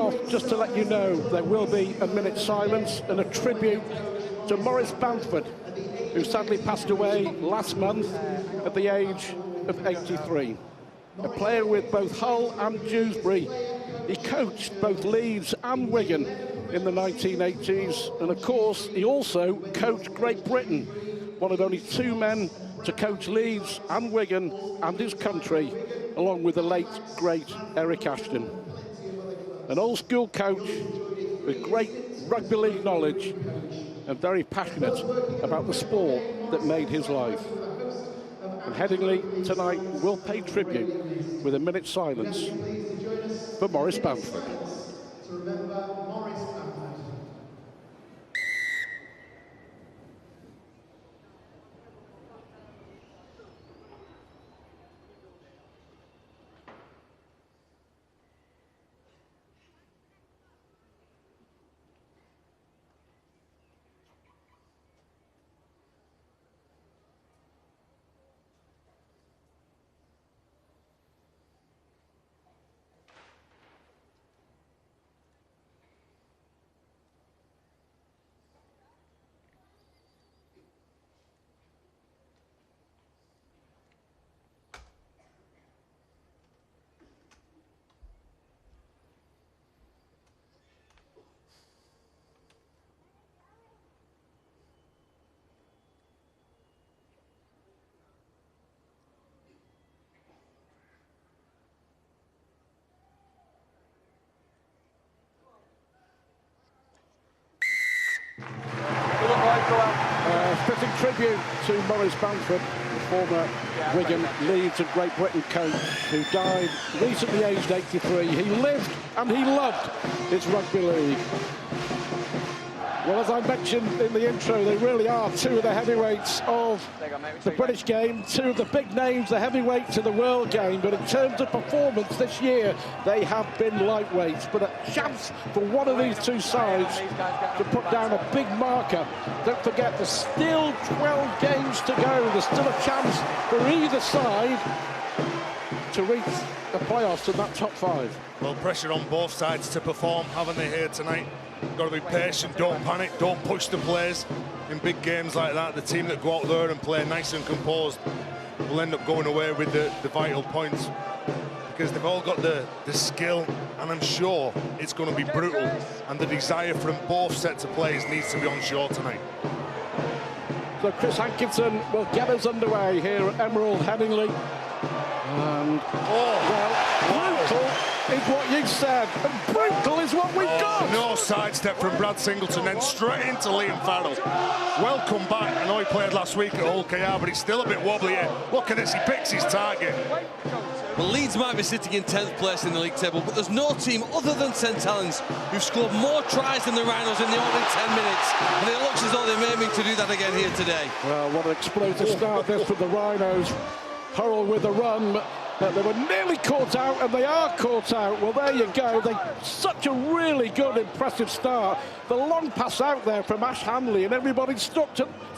off, just to let you know, there will be a minute's silence and a tribute to Maurice Bamford, who sadly passed away last month at the age of 83. A player with both Hull and Dewsbury. He coached both Leeds and Wigan in the 1980s, and of course he also coached Great Britain, one of only two men to coach Leeds and Wigan and his country, along with the late great Eric Ashton. An old school coach with great rugby league knowledge and very passionate about the sport that made his life. And Headingley tonight will pay tribute with a minute's silence for Maurice Bamford. Fitting tribute to Maurice Bamford, the former Wigan, Leeds and Great Britain coach, who died recently aged 83. He lived and he loved his rugby league. Well, as I mentioned in the intro, they really are two of the heavyweights of the British game, two of the big names, the heavyweights of the world game. But in terms of performance this year, they have been lightweights. But a chance for one of these two sides to put down a big marker. Don't forget, there's still 12 games to go. There's still a chance for either side to reach the playoffs in that top five. Well, pressure on both sides to perform, haven't they, here tonight? Got to be patient, don't panic, don't push the players in big games like that. The team that go out there and play nice and composed will end up going away with the vital points, because they've all got the skill, and I'm sure it's going to be brutal, and the desire from both sets of players needs to be on show tonight. So Chris Hankinson will get us underway here at Emerald Headingley. And, brutal is what you said, and brutal is what we've got. No sidestep from Brad Singleton, then straight into Liam Farrell. Welcome back. I know he played last week at Hull KR, but he's still a bit wobbly here. Look at this, he picks his target. Well, Leeds might be sitting in 10th place in the league table, but there's no team other than St Helens who've scored more tries than the Rhinos in the opening 10 minutes, and it looks as though they're aiming to do that again here today. Well, what an explosive start this for the Rhinos. Hurrell with a run, but they were nearly caught out, and they are caught out. Well, there you go. Such a really good, impressive start. The long pass out there from Ash Hanley, and everybody stood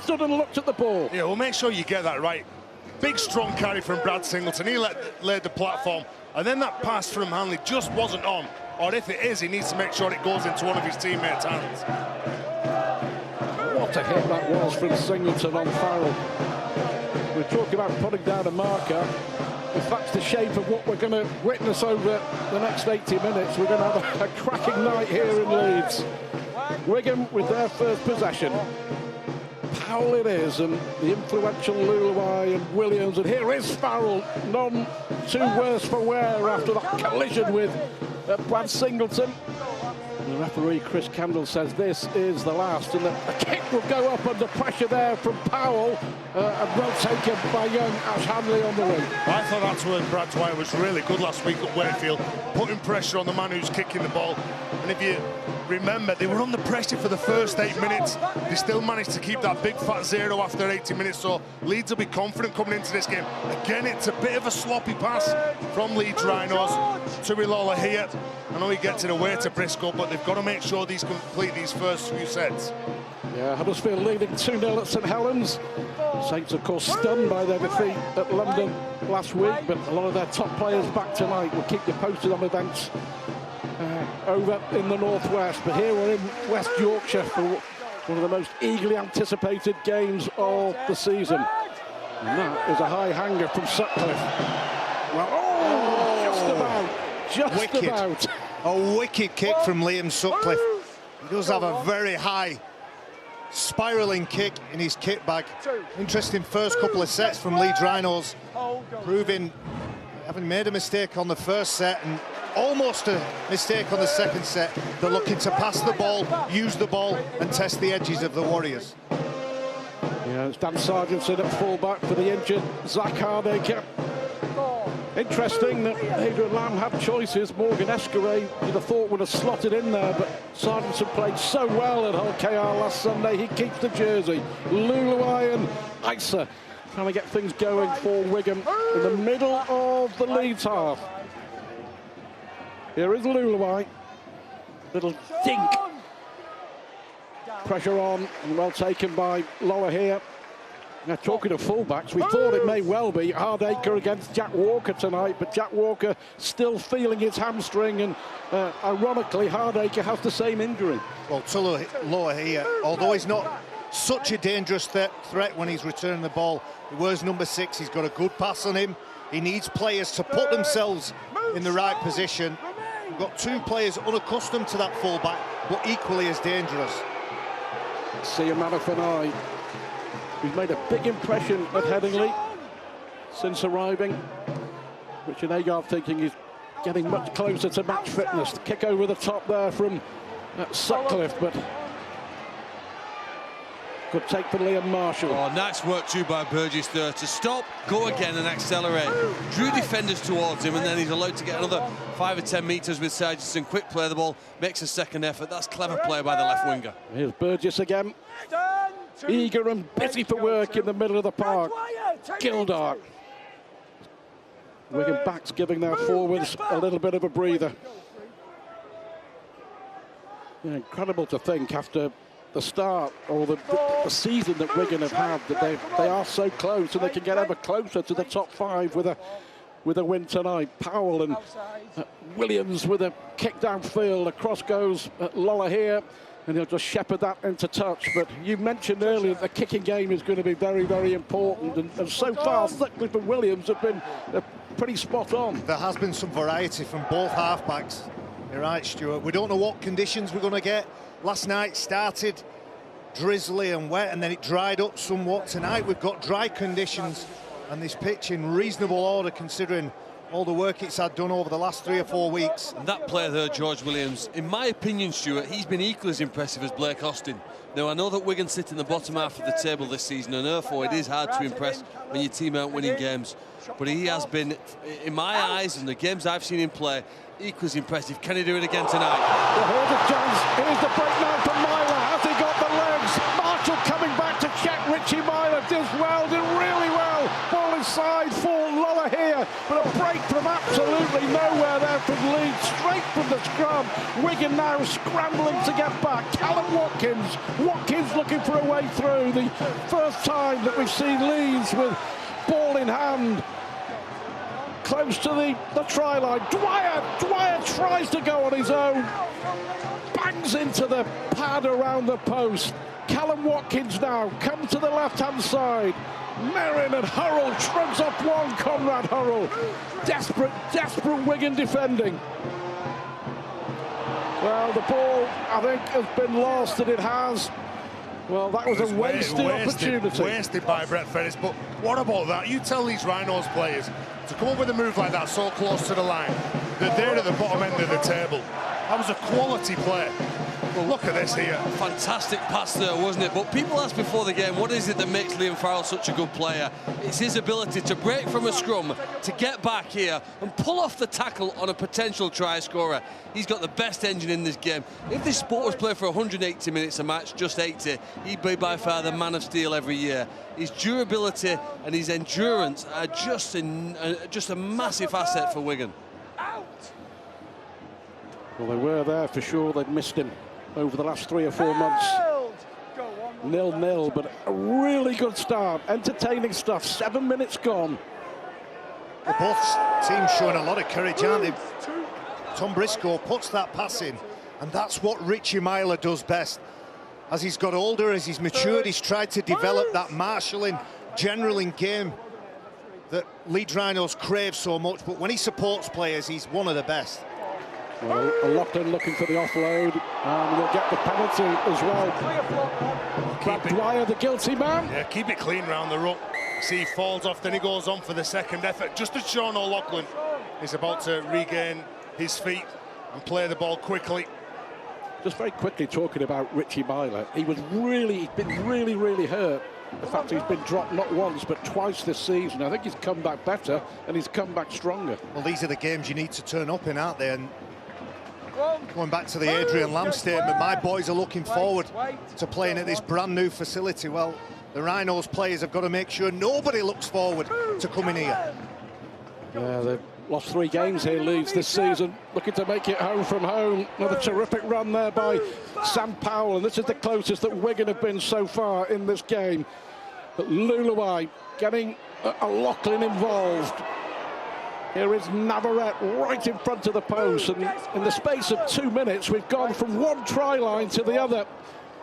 and looked at the ball. Yeah, well, make sure you get that right. Big, strong carry from Brad Singleton. He laid the platform, and then that pass from Hanley just wasn't on. Or if it is, he needs to make sure it goes into one of his teammates' hands. What a hit that was from Singleton on Farrell. We're talking about putting down a marker. If that's the shape of what we're going to witness over the next 80 minutes, we're going to have a cracking night here in Leeds. Wigan with their first possession. Powell it is, and the influential Luluai and Williams, and here is Farrell, none too worse for wear after that collision with Brad Singleton. The referee, Chris Kendall, says this is the last, and the kick will go up under pressure there from Powell, and well taken by young Ash Hanley on the wing. I thought that's where Brad Dwyer was really good last week at Wakefield, putting pressure on the man who's kicking the ball. And if you remember, they were under pressure for the first 8 minutes. They still managed to keep that big fat 0 after 80 minutes, so Leeds will be confident coming into this game. Again, it's a bit of a sloppy pass from Leeds Rhinos to Ilola here. I know he gets it away to Briscoe, but they've got to make sure these complete these first few sets. Yeah, Huddersfield leading 2-0 at St Helens. Saints, of course, stunned by their defeat at London last week, but a lot of their top players back tonight. We'll keep you posted on events over in the northwest, but here we're in West Yorkshire for one of the most eagerly anticipated games of the season. And that is a high hanger from Sutcliffe. Well, just about. A wicked kick from Liam Sutcliffe. He does have a very high spiralling kick in his kit bag. Interesting first couple of sets from Leeds Rhinos, proving having made a mistake on the first set and almost a mistake on the second set. They're looking to pass the ball, use the ball and test the edges of the Warriors. Yeah, it's Dan Sargentson at fullback for the injured Zach Hardacre. Interesting that Adrian Lamb had choices. Morgan Escaray, you'd have thought, would have slotted in there, but Sargentson played so well at Hull KR last Sunday, he keeps the jersey. Luluai and Isa trying to get things going for Wigan in the middle of the Leeds half. Here is Luluai. Little dink. Pressure on and well taken by Lower here. Now, talking of fullbacks, we thought it may well be Hardacre against Jack Walker tonight, but Jack Walker still feeling his hamstring, and ironically, Hardacre has the same injury. Well, Lower here, although he's not such a dangerous threat when he's returning the ball, he wears number 6, he's got a good pass on him. He needs players to put themselves in the right position. We've got two players unaccustomed to that fullback, but equally as dangerous. See a Manafani. He's made a big impression at Headingley since arriving. Richard Agard thinking he's getting much closer to match fitness. The kick over the top there from Sutcliffe, but good take for Liam Marshall. Oh, nice work too by Burgess there to stop, go again and accelerate. Drew defenders towards him, and then he's allowed to get another 5 or 10 metres with Sargentson. Quick play the ball, makes a second effort. That's clever play by the left winger. Here's Burgess again. Eager and busy for work in the middle of the park. Gildart. Wigan backs giving their forwards a little bit of a breather. Yeah, incredible to think after the start or the season that Wigan have had that they are so close, and they can get ever closer to the top 5 with a win tonight. Powell and Williams with a kick downfield. Across goes Lola here, and he'll just shepherd that into touch. But you mentioned earlier that the kicking game is going to be very, very important, and so far Sutcliffe and Williams have been pretty spot on. There has been some variety from both halfbacks. You're right, Stuart. We don't know what conditions we're going to get. Last night started drizzly and wet, and then it dried up somewhat. Tonight we've got dry conditions, and this pitch in reasonable order considering all the work it's had done over the last 3 or 4 weeks. And that player there, George Williams, in my opinion, Stuart, he's been equally as impressive as Blake Austin. Now, I know that Wigan sit in the bottom half of the table this season, and therefore it is hard to impress when your team aren't winning games. But he has been, in my eyes, and the games I've seen him play, equally as impressive. Can he do it again tonight? Well, here's the chance. Here's the break now for Myler. Has he got the legs? Marshall coming back to check. Richie Myler does well, did really well. Ball inside for Lola here, but a break from absolutely nowhere there from Leeds, straight from the scrum. Wigan now scrambling to get back. Callum Watkins looking for a way through. The first time that we've seen Leeds with ball in hand, close to the try line. Dwyer tries to go on his own, bangs into the pad around the post. Callum Watkins now comes to the left-hand side. Merrin and Hurrell shrugs off one. Conrad Hurrell. Desperate Wigan defending. Well, the ball, I think, has been lost, and it has. Well, that was a wasted opportunity. Wasted by Brett Ferris, but what about that? You tell these Rhinos players to come up with a move like that so close to the line. They're there at the bottom end of the table. That was a quality play. Well, look at this here. Fantastic pass there, wasn't it? But people asked before the game, what is it that makes Liam Farrell such a good player? It's his ability to break from a scrum, to get back here and pull off the tackle on a potential try scorer. He's got the best engine in this game. If this sport was played for 180 minutes a match, just 80, he'd be by far the man of steel every year. His durability and his endurance are just a massive asset for Wigan. Well, they were there for sure. They'd missed him over the last 3 or 4 months. 0-0, but a really good start. Entertaining stuff. 7 minutes gone. Well, both teams showing a lot of courage, aren't they? Tom Briscoe puts that pass in, and that's what Richie Myler does best. As he's got older, as he's matured, he's tried to develop that marshalling, generaling game that Leeds Rhinos crave so much, but when he supports players, he's one of the best. Well, Loughlin looking for the offload, and we'll get the penalty as well. Brad Dwyer, the guilty man. Yeah, keep it clean round the ruck. See, he falls off, then he goes on for the second effort, just as Sean O'Loughlin is about to regain his feet and play the ball quickly. Just very quickly talking about Richie Myler, he's been really hurt. The fact he's been dropped not once but twice this season. I think he's come back better and he's come back stronger. Well, these are the games you need to turn up in, aren't they? And going back to the Adrian Lamb statement, my boys are looking forward to playing at this brand new facility. Well, the Rhinos players have got to make sure nobody looks forward to coming here. Yeah, they've lost 3 games here, Leeds, this season, looking to make it home from home. Another terrific run there by Sam Powell, and this is the closest that Wigan have been so far in this game. But Luluai getting Loughlin involved. Here is Navarrete right in front of the post, and in the space of 2 minutes we've gone from one try line to the other.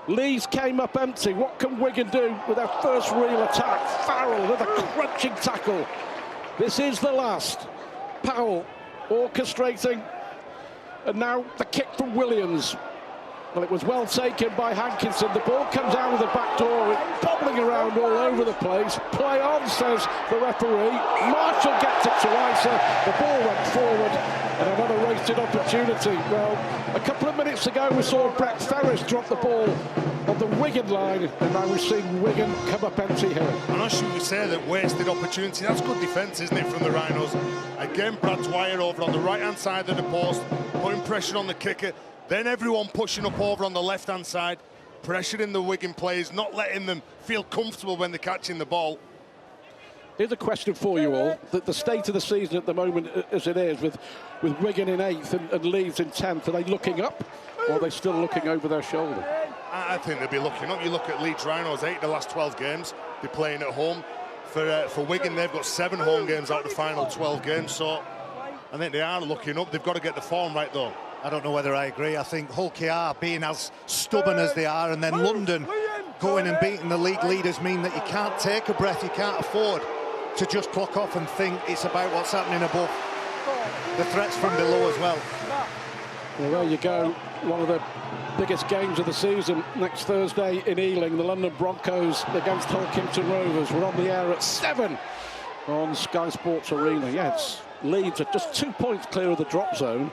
Leeds came up empty. What can Wigan do with their first real attack? Farrell with a crunching tackle. This is the last. Powell orchestrating, and now the kick from Williams. Well, it was well taken by Hankinson. The ball comes out of the back door. It's bobbling around all over the place. Play on, says the referee. Marshall gets it to Isa. The ball went forward, and another wasted opportunity. Well, a couple of minutes ago we saw Brett Ferris drop the ball on the Wigan line, and now we're seeing Wigan come up empty here. I'm not sure we say that wasted opportunity. That's good defence, isn't it, from the Rhinos? Again, Brad Dwyer over on the right-hand side of the post, putting pressure on the kicker. Then everyone pushing up over on the left-hand side, pressuring the Wigan players, not letting them feel comfortable when they're catching the ball. Here's a question for you all. The state of the season at the moment as it is, with Wigan in 8th and Leeds in 10th, are they looking up, or are they still looking over their shoulder? I think they'll be looking up. You look at Leeds Rhinos, 8 of the last 12 games, they're playing at home. For Wigan, they've got 7 home games out of the final 12 games, so I think they are looking up. They've got to get the form right, though. I don't know whether I agree. I think Hull KR being as stubborn as they are, and then London going and beating the league leaders, mean that you can't take a breath, you can't afford to just clock off and think it's about what's happening above. The threats from below as well. Well, there you go. One of the biggest games of the season next Thursday in Ealing. The London Broncos against Hull Kimpton Rovers. We're on the air at 7 on Sky Sports Arena. Yes, Leeds are just 2 points clear of the drop zone.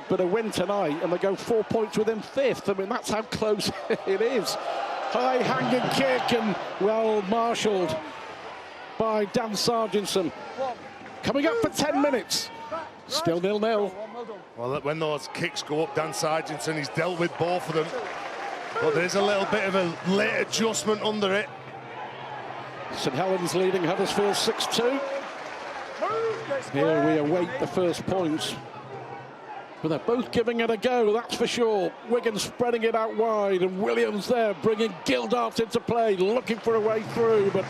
But a win tonight, and they go 4 points within 5th. I mean, that's how close it is. High hanging kick, and well marshalled by Dan Sargentson. Coming up for 10 minutes. Still 0-0. Well, when those kicks go up, Dan Sargentson, he's dealt with both of them. But there's a little bit of a late adjustment under it. St Helens leading Huddersfield 6-2. Here we await the first points. But they're both giving it a go, that's for sure. Wigan spreading it out wide, and Williams there bringing Gildart into play, looking for a way through, but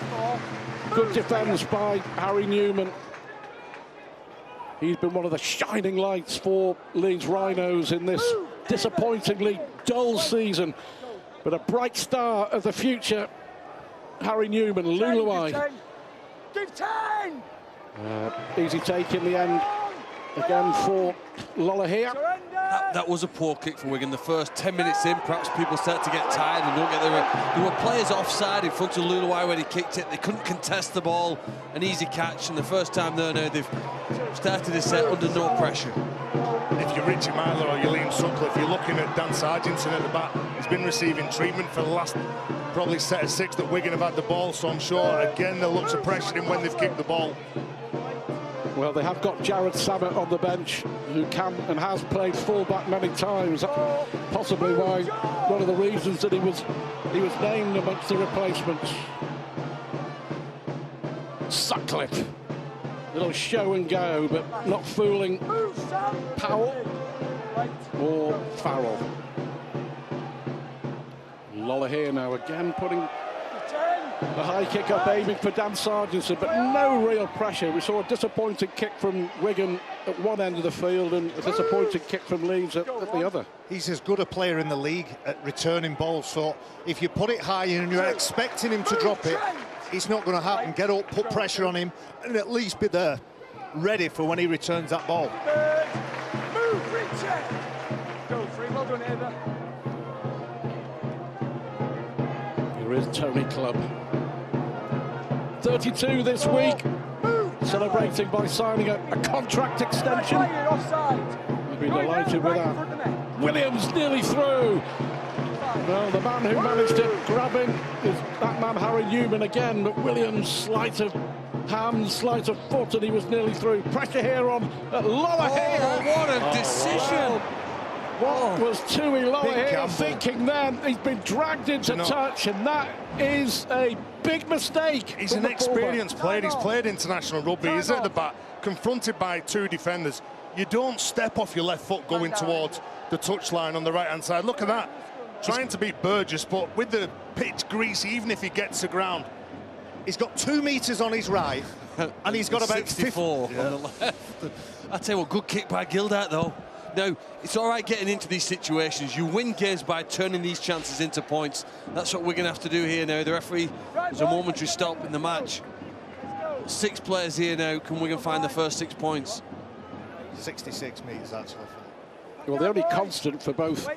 good defence by Harry Newman. He's been one of the shining lights for Leeds Rhinos in this disappointingly dull season. But a bright star of the future, Harry Newman. Luluai. Give 10! Easy take in the end. Again for Lollahea. That was a poor kick from Wigan. The first 10 minutes in, perhaps people start to get tired and don't get there were players offside in front of Luluai when he kicked it. They couldn't contest the ball. An easy catch, and the first time now they've started the set under no pressure. If you're Richie Myler or you're Liam Sutcliffe, you're looking at Dan Sargentson at the back. He's been receiving treatment for the last probably set of 6 that Wigan have had the ball, so I'm sure again they'll look to pressure him when they've kicked the ball. Well, they have got Jared Samet on the bench, who can and has played fullback many times. That's possibly why, one of the reasons that he was named amongst the replacements. Sutcliffe, little show and go, but not fooling Powell or Farrell. Lollahea now again putting The high kick up aiming for Dan Sargentson, but no real pressure. We saw a disappointing kick from Wigan at one end of the field and a disappointing kick from Leeds at the other. He's as good a player in the league at returning balls, so if you put it high and you're expecting him to drop it, it's not going to happen. Get up, put pressure on him, and at least be there, ready for when he returns that ball. Move, Richard! Go free, well done, Eva. Here is Tony Clubb. 32 this week, celebrating by signing a contract extension. We'll be delighted with that. Williams nearly through. Well, the man who managed to grab him is that man Harry Newman again, but Williams, sleight of hand, sleight of foot, and he was nearly through. Pressure here on lower here. What a decision! What was Tui lower here gamble. thinking then? He's been dragged into touch, and that is a big mistake. He's an experienced player. He's played international rugby. He's at the back, confronted by two defenders. You don't step off your left foot going towards the touchline on the right-hand side. Look at that. Trying to beat Burgess, but with the pitch greasy, even if he gets to ground. He's got 2 meters on his right, and he's got about 64 on the left. I tell you what, good kick by Gildart though. Now, it's all right getting into these situations. You win games by turning these chances into points. That's what we're going to have to do here now. The referee, there's a momentary stop in the match. 6 players here now. Can Wigan find the first 6 points? 66 meters actually. Well, the only constant for both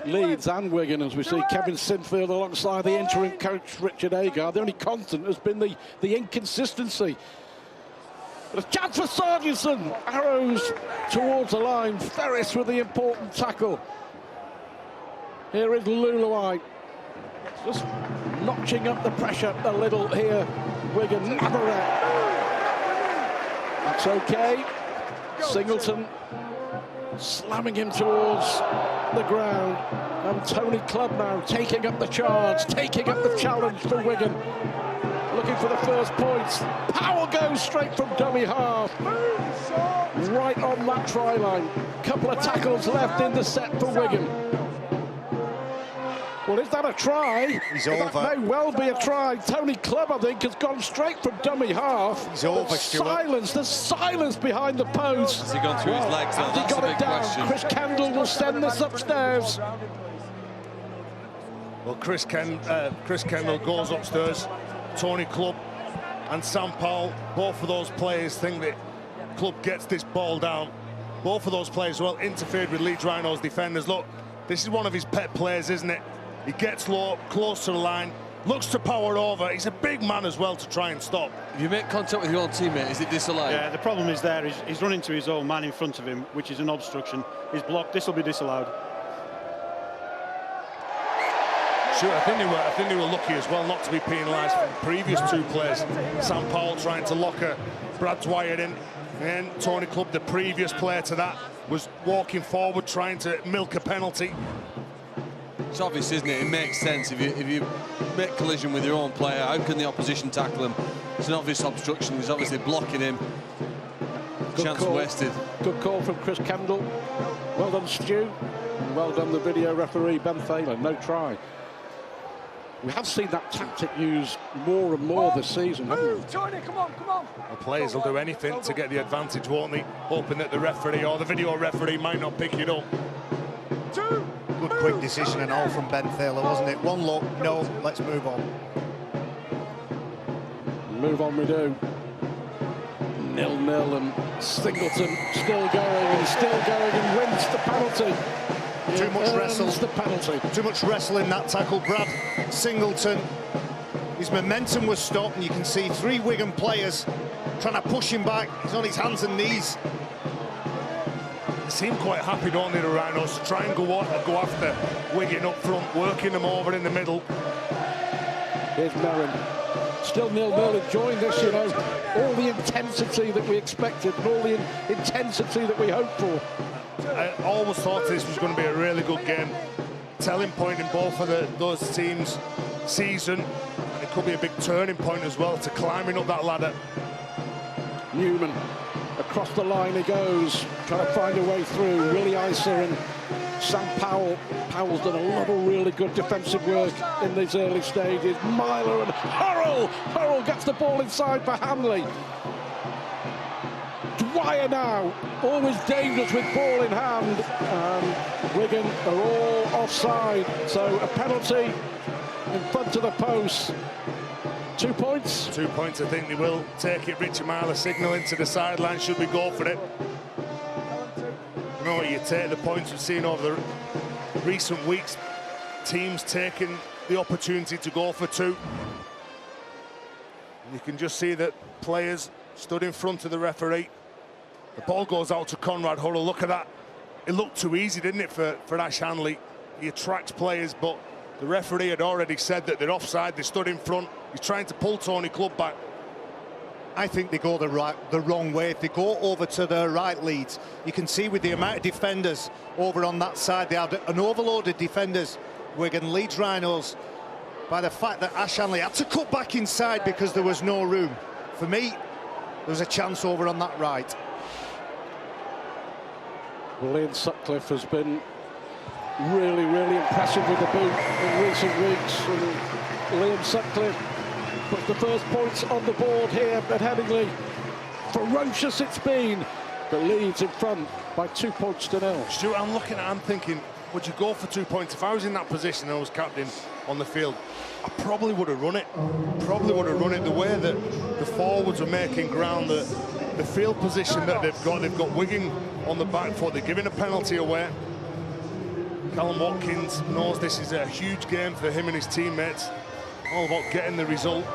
Leeds and Wigan, as we see Kevin Sinfield alongside the interim coach Richard Agar, the only constant has been the inconsistency. But a chance for Sargentson. Arrows towards the line. Ferris with the important tackle. Here is Luluai. Just notching up the pressure a little here. Wigan Navarrete. That's okay. Singleton slamming him towards the ground. And Tony Clubb now taking up the charge, taking up the challenge for Wigan. Looking for the first points. Powell goes straight from dummy half. Right on that try line. Couple of tackles left in the set for Wigan. Well, is that a try? He's that over. may well be a try. Tony Clubb, I think, has gone straight from dummy half. He's over, Stuart. There's silence behind the post. Has he gone through his legs? Has he got it down? Chris Kendall will send this upstairs. Well, Chris Kendall goes upstairs. Tony Clubb and Sam Powell, both of those players think that Clubb gets this ball down. Both of those players well interfered with Leeds Rhinos defenders. Look, this is one of his pet plays, isn't it? He gets low, close to the line, looks to power over. He's a big man as well to try and stop. If you make contact with your own teammate, is it disallowed? Yeah, the problem is there. He's running to his own man in front of him, which is an obstruction. He's blocked. This will be disallowed. Sure, I think they were lucky as well not to be penalised for the previous 2 players. Sam Powell trying to lock Brad Dwyer in, and Tony Clubb, the previous player to that, was walking forward trying to milk a penalty. It's obvious, isn't it? It makes sense. If you make collision with your own player, how can the opposition tackle him? It's an obvious obstruction. He's obviously blocking him. Good Chance call. wasted. Good call from Chris Kendall. Well done, Stu. And well done, the video referee, Ben Thaler. No try. We have seen that tactic used more and more this season, haven't we? Tony, come on, come on. The players will do anything to get the advantage, won't they? Hoping that the referee or the video referee might not pick it up. Good quick decision and all from Ben Thaler, wasn't it? One look, no, let's move on. Move on we do. 0-0 and Singleton still going and wins the penalty. Too much wrestle. The penalty. Too much wrestle in that tackle, Brad. Singleton, his momentum was stopped, and you can see 3 Wigan players trying to push him back. He's on his hands and knees. They seem quite happy, don't they, the Rhinos, to try and go after Wigan up front, working them over in the middle. Here's Merrin. Still 0-0, enjoying this, you know. All the intensity that we expected and all the intensity that we hoped for. I always thought this was going to be a really good game. Telling point in both of those teams' season. And it could be a big turning point as well to climbing up that ladder. Newman, across the line he goes, trying to find a way through. Willie Iser and Sam Powell. Powell's done a lot of really good defensive work in these early stages. Myler and Hurrell. Hurrell gets the ball inside for Hanley. Dwyer now, always dangerous with ball in hand. And Wigan are all offside. So a penalty in front of the post. 2 points? 2 points, I think they will take it. Richie Myler signalling to the sideline, should we go for it? You know what, you take the points we've seen over the recent weeks. Teams taking the opportunity to go for 2. And you can just see that players stood in front of the referee. The ball goes out to Conrad Hurrell. Look at that. It looked too easy, didn't it, for Ash Hanley? He attracts players, but the referee had already said that they're offside. They stood in front. He's trying to pull Tony Clubb back. I think they go the wrong way. If they go over to their right, Leeds, you can see with the amount of defenders over on that side, they have an overload of defenders. Wigan, Leeds Rhinos, by the fact that Ash Hanley had to cut back inside because there was no room. For me, there was a chance over on that right. Well, Ian Sutcliffe has been really, really impressive with the boot in recent weeks. And Liam Sutcliffe puts the first points on the board here at Headingley. Ferocious it's been, but Leeds in front by 2 points to 0. Stuart, I'm looking at it, I'm thinking, would you go for 2 points? If I was in that position and I was captain on the field, I probably would have run it. Probably would have run it. The way that the forwards are making ground, the field position that they've got Wigan on the back foot. They're giving a penalty away. Callum Watkins knows this is a huge game for him and his teammates. All about getting the result.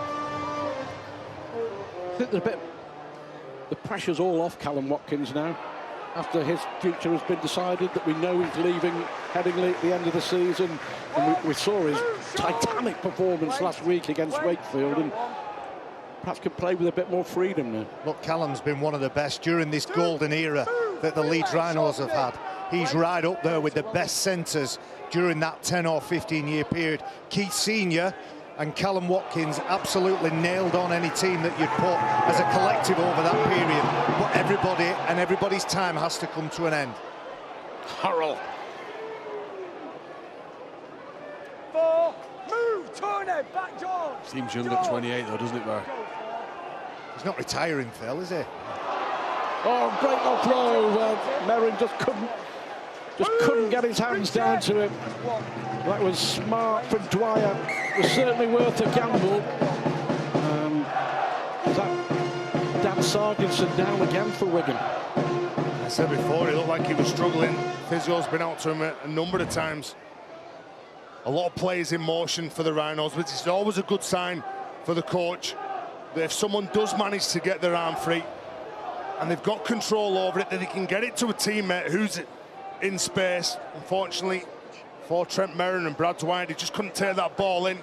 I think the pressure's all off Callum Watkins now, after his future has been decided, that we know he's leaving Headingley at the end of the season. And we saw his titanic performance last week against Wakefield, and perhaps could play with a bit more freedom now. Look, Callum's been one of the best during this golden era that the Leeds Rhinos have had. He's right up there with the best centres during that 10 or 15 year period. Keith Senior and Callum Watkins absolutely nailed on any team that you'd put as a collective over that period. But everybody's time has to come to an end. Hurrell. 4, move, Tony, back George. Seems young at 28 though, doesn't it, Bar? He's not retiring, Phil, is he? Oh, great offload. Merrin just couldn't get his hands down to it. That was smart from Dwyer. It was certainly worth a gamble. Is that Dan Sarginson down again for Wigan? I said before, he looked like he was struggling. Physio's been out to him a number of times. A lot of players in motion for the Rhinos, which is always a good sign for the coach, that if someone does manage to get their arm free and they've got control over it, that they can get it to a teammate who's in space. Unfortunately for Trent Merrin and Brad Dwyer, they just couldn't take that ball in.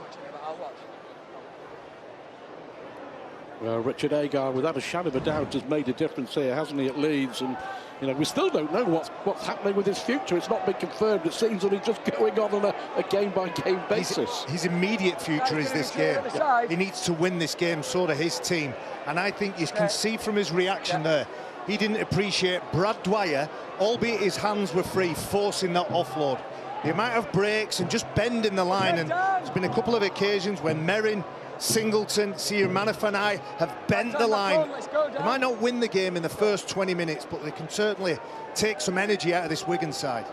Well, Richard Agar, without a shadow of a doubt, has made a difference here, hasn't he, at Leeds? And you know, we still don't know what's happening with his future. It's not been confirmed. It seems that he's just going on a game-by-game basis. His immediate future is this game. He needs to win this game, so do his team. And I think you can see from his reaction there, he didn't appreciate Brad Dwyer, albeit his hands were free, forcing that offload. The amount of breaks and just bending the line, and there's been a couple of occasions when Merrin, Singleton, Sir Manafanai have bent the line. They might not win the game in the first 20 minutes, but they can certainly take some energy out of this Wigan side.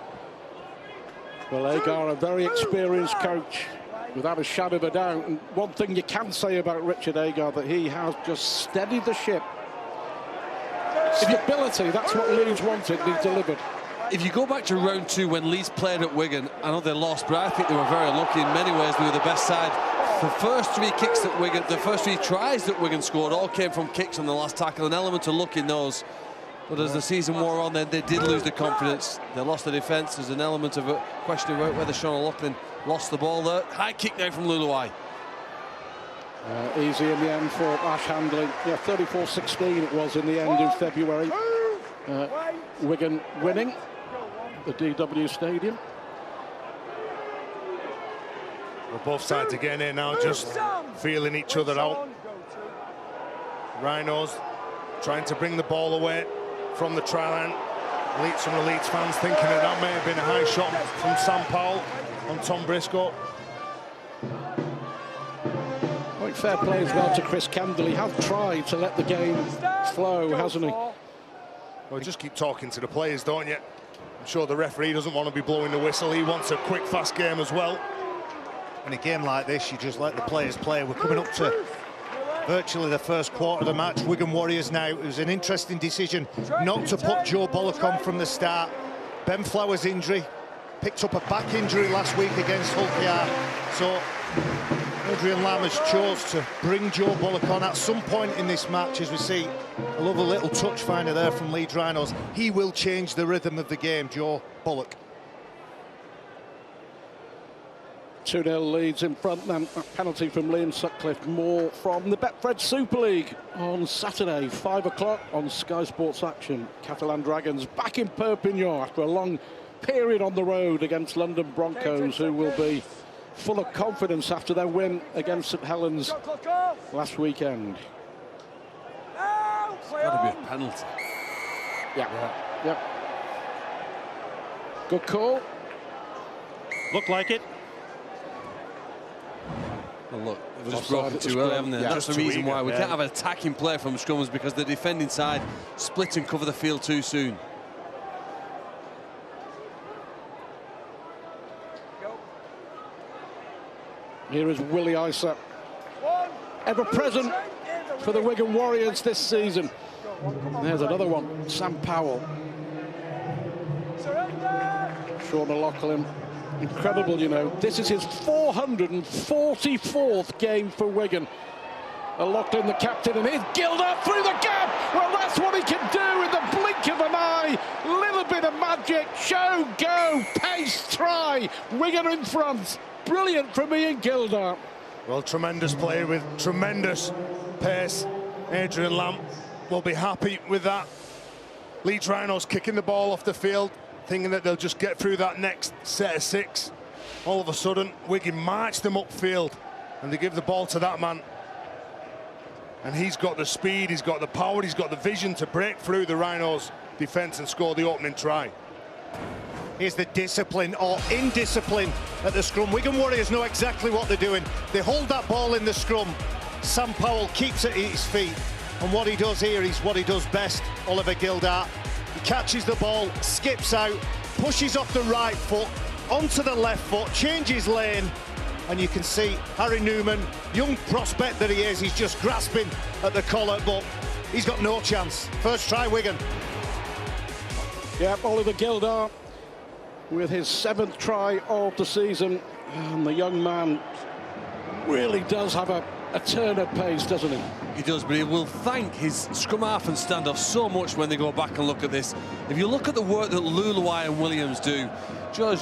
Well, Agar, a very experienced coach, without a shadow of a doubt. And one thing you can say about Richard Agar, that he has just steadied the ship. Stability, that's what Leeds wanted, and he delivered. If you go back to round 2 when Leeds played at Wigan, I know they lost, but I think they were very lucky. In many ways, they were the best side. The first 3 kicks that Wigan, the first 3 tries that Wigan scored, all came from kicks on the last tackle, an element of luck in those. But as the season wore on, then they did lose the confidence. They lost the defence. There's an element of a question about whether Sean O'Loughlin lost the ball there. High kick now from Luluai. Easy in the end for Ash Handley. Yeah, 34-16 it was in the end in February. Wigan winning the DW Stadium. Well, both sides again here now, just feeling each other out. Rhinos trying to bring the ball away from the try line. Some of the Leeds fans thinking that may have been a high shot from Sam Powell on Tom Briscoe. Quite fair play as well to Chris Kendall. He has tried to let the game flow, hasn't he? Well, just keep talking to the players, don't you? I'm sure the referee doesn't want to be blowing the whistle. He wants a quick, fast game as well. In a game like this, you just let the players play. We're coming up to virtually the first quarter of the match. Wigan Warriors now. It was an interesting decision not to put Joe Bullock on from the start. Ben Flowers' injury, picked up a back injury last week against Hull KR. So Adrian Lamb has chose to bring Joe Bullock on at some point in this match. As we see a lovely little touch finder there from Leeds Rhinos. He will change the rhythm of the game, Joe Bullock. 2-0 Leeds in front, then a penalty from Liam Sutcliffe. More from the Betfred Super League on Saturday, 5 o'clock on Sky Sports Action. Catalan Dragons back in Perpignan after a long period on the road against London Broncos, who will be full of confidence after their win against St Helens last weekend. It's got to be a penalty. Yeah. Good call. Looked like it. Well, look, they've just broken too early, haven't they? Yeah. That's the reason why we can't have an attacking play from scrummers, because the defending side split and cover the field too soon. Here is Willie Isa, ever present for the Wigan Warriors this season. There's another one, Sam Powell. Sean O'Loughlin, incredible, you know. This is his 444th game for Wigan. O'Loughlin, the captain, and here's Gilder through the gap. Well, that's what he can do in the blink of an eye. Little bit of magic, show, go, pace, try. Wigan in front. Brilliant from Ian Gilder. Well, tremendous play with tremendous pace. Adrian Lamb will be happy with that. Leeds Rhinos kicking the ball off the field, thinking that they'll just get through that next set of 6. All of a sudden, Wigan march them upfield, and they give the ball to that man. And he's got the speed, he's got the power, he's got the vision to break through the Rhinos' defence and score the opening try. Here's the discipline or indiscipline at the scrum. Wigan Warriors know exactly what they're doing. They hold that ball in the scrum. Sam Powell keeps it at his feet. And what he does here is what he does best, Oliver Gildart. He catches the ball, skips out, pushes off the right foot, onto the left foot, changes lane. And you can see Harry Newman, young prospect that he is, he's just grasping at the collar, but he's got no chance. First try, Wigan. Yeah, Oliver Gildart with his 7th try of the season, and the young man really does have a turn of pace, doesn't he? He does, but he will thank his scrum half and standoff so much when they go back and look at this. If you look at the work that Luluai and Williams do, George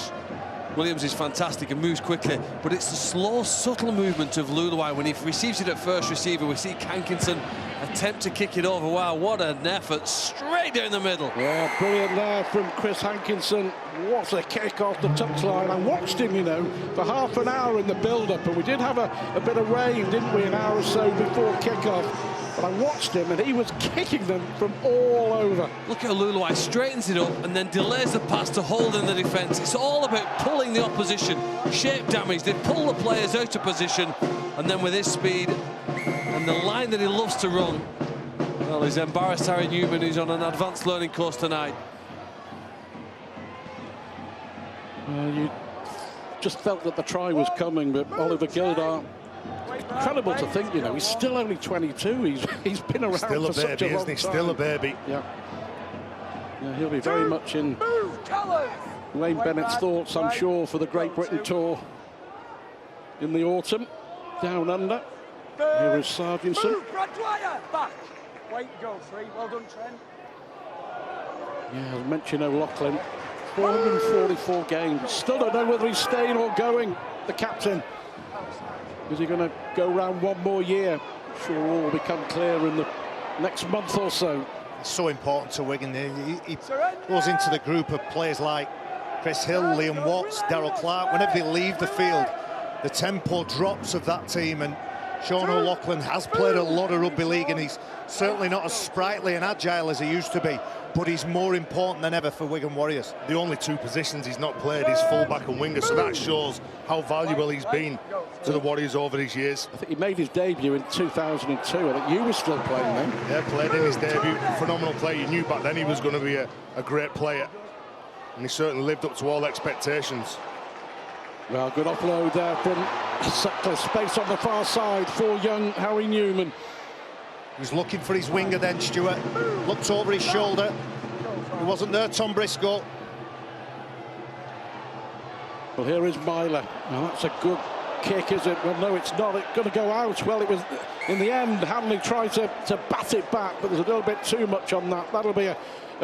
Williams is fantastic and moves quickly, but it's the slow, subtle movement of Luluai. When he receives it at first receiver, we see Hankinson attempt to kick it over. Wow, what an effort, straight down the middle. Yeah, brilliant there from Chris Hankinson. What a kick off the touchline. I watched him, you know, for half an hour in the build-up, and we did have a bit of rain, didn't we, an hour or so before kick-off. But I watched him, and he was kicking them from all over. Look how Luluai straightens it up and then delays the pass to hold in the defence. It's all about pulling the opposition, shape damage. They pull the players out of position, and then with his speed and the line that he loves to run, well, he's embarrassed Harry Newman, who's on an advanced learning course tonight. You just felt that the try was coming, but Oliver Gildart, incredible to think, you know, he's still only 22. He's been around Still for a such baby, a long isn't he? time. Still a baby. Yeah. Yeah, he'll be very much in Wayne Bennett's thoughts, I'm sure, for the Great Britain tour in the autumn. Down under. Here is Sargentson. Back. Wait, go, 3. Well done, Trent. Yeah, I mentioned O'Loughlin. 444 games. Still don't know whether he's staying or going, the captain. Is he going to go round one more year? I'm sure all will become clear in the next month or so. It's so important to Wigan. He goes into the group of players like Chris Hill, Liam Watts, Darrell Clark. Whenever they leave the field, the tempo drops of that team, and Sean O'Loughlin has played a lot of rugby league, and he's certainly not as sprightly and agile as he used to be, but he's more important than ever for Wigan Warriors. The only two positions he's not played is fullback and winger, so that shows how valuable he's been to the Warriors over these years. I think he made his debut in 2002. I think you were still playing then. Yeah, played in his debut. Phenomenal player. You knew back then he was going to be a great player, and he certainly lived up to all expectations. Well, good offload there from Sutcliffe. Space on the far side for young Harry Newman. He's looking for his winger then, Stuart. Looked over his shoulder. He wasn't there, Tom Briscoe. Well, here is Myler. Now, that's a good kick, is it? Well, no, it's not. It's going to go out. Well, it was, in the end, Hanley tried to bat it back, but there's a little bit too much on that. That'll be a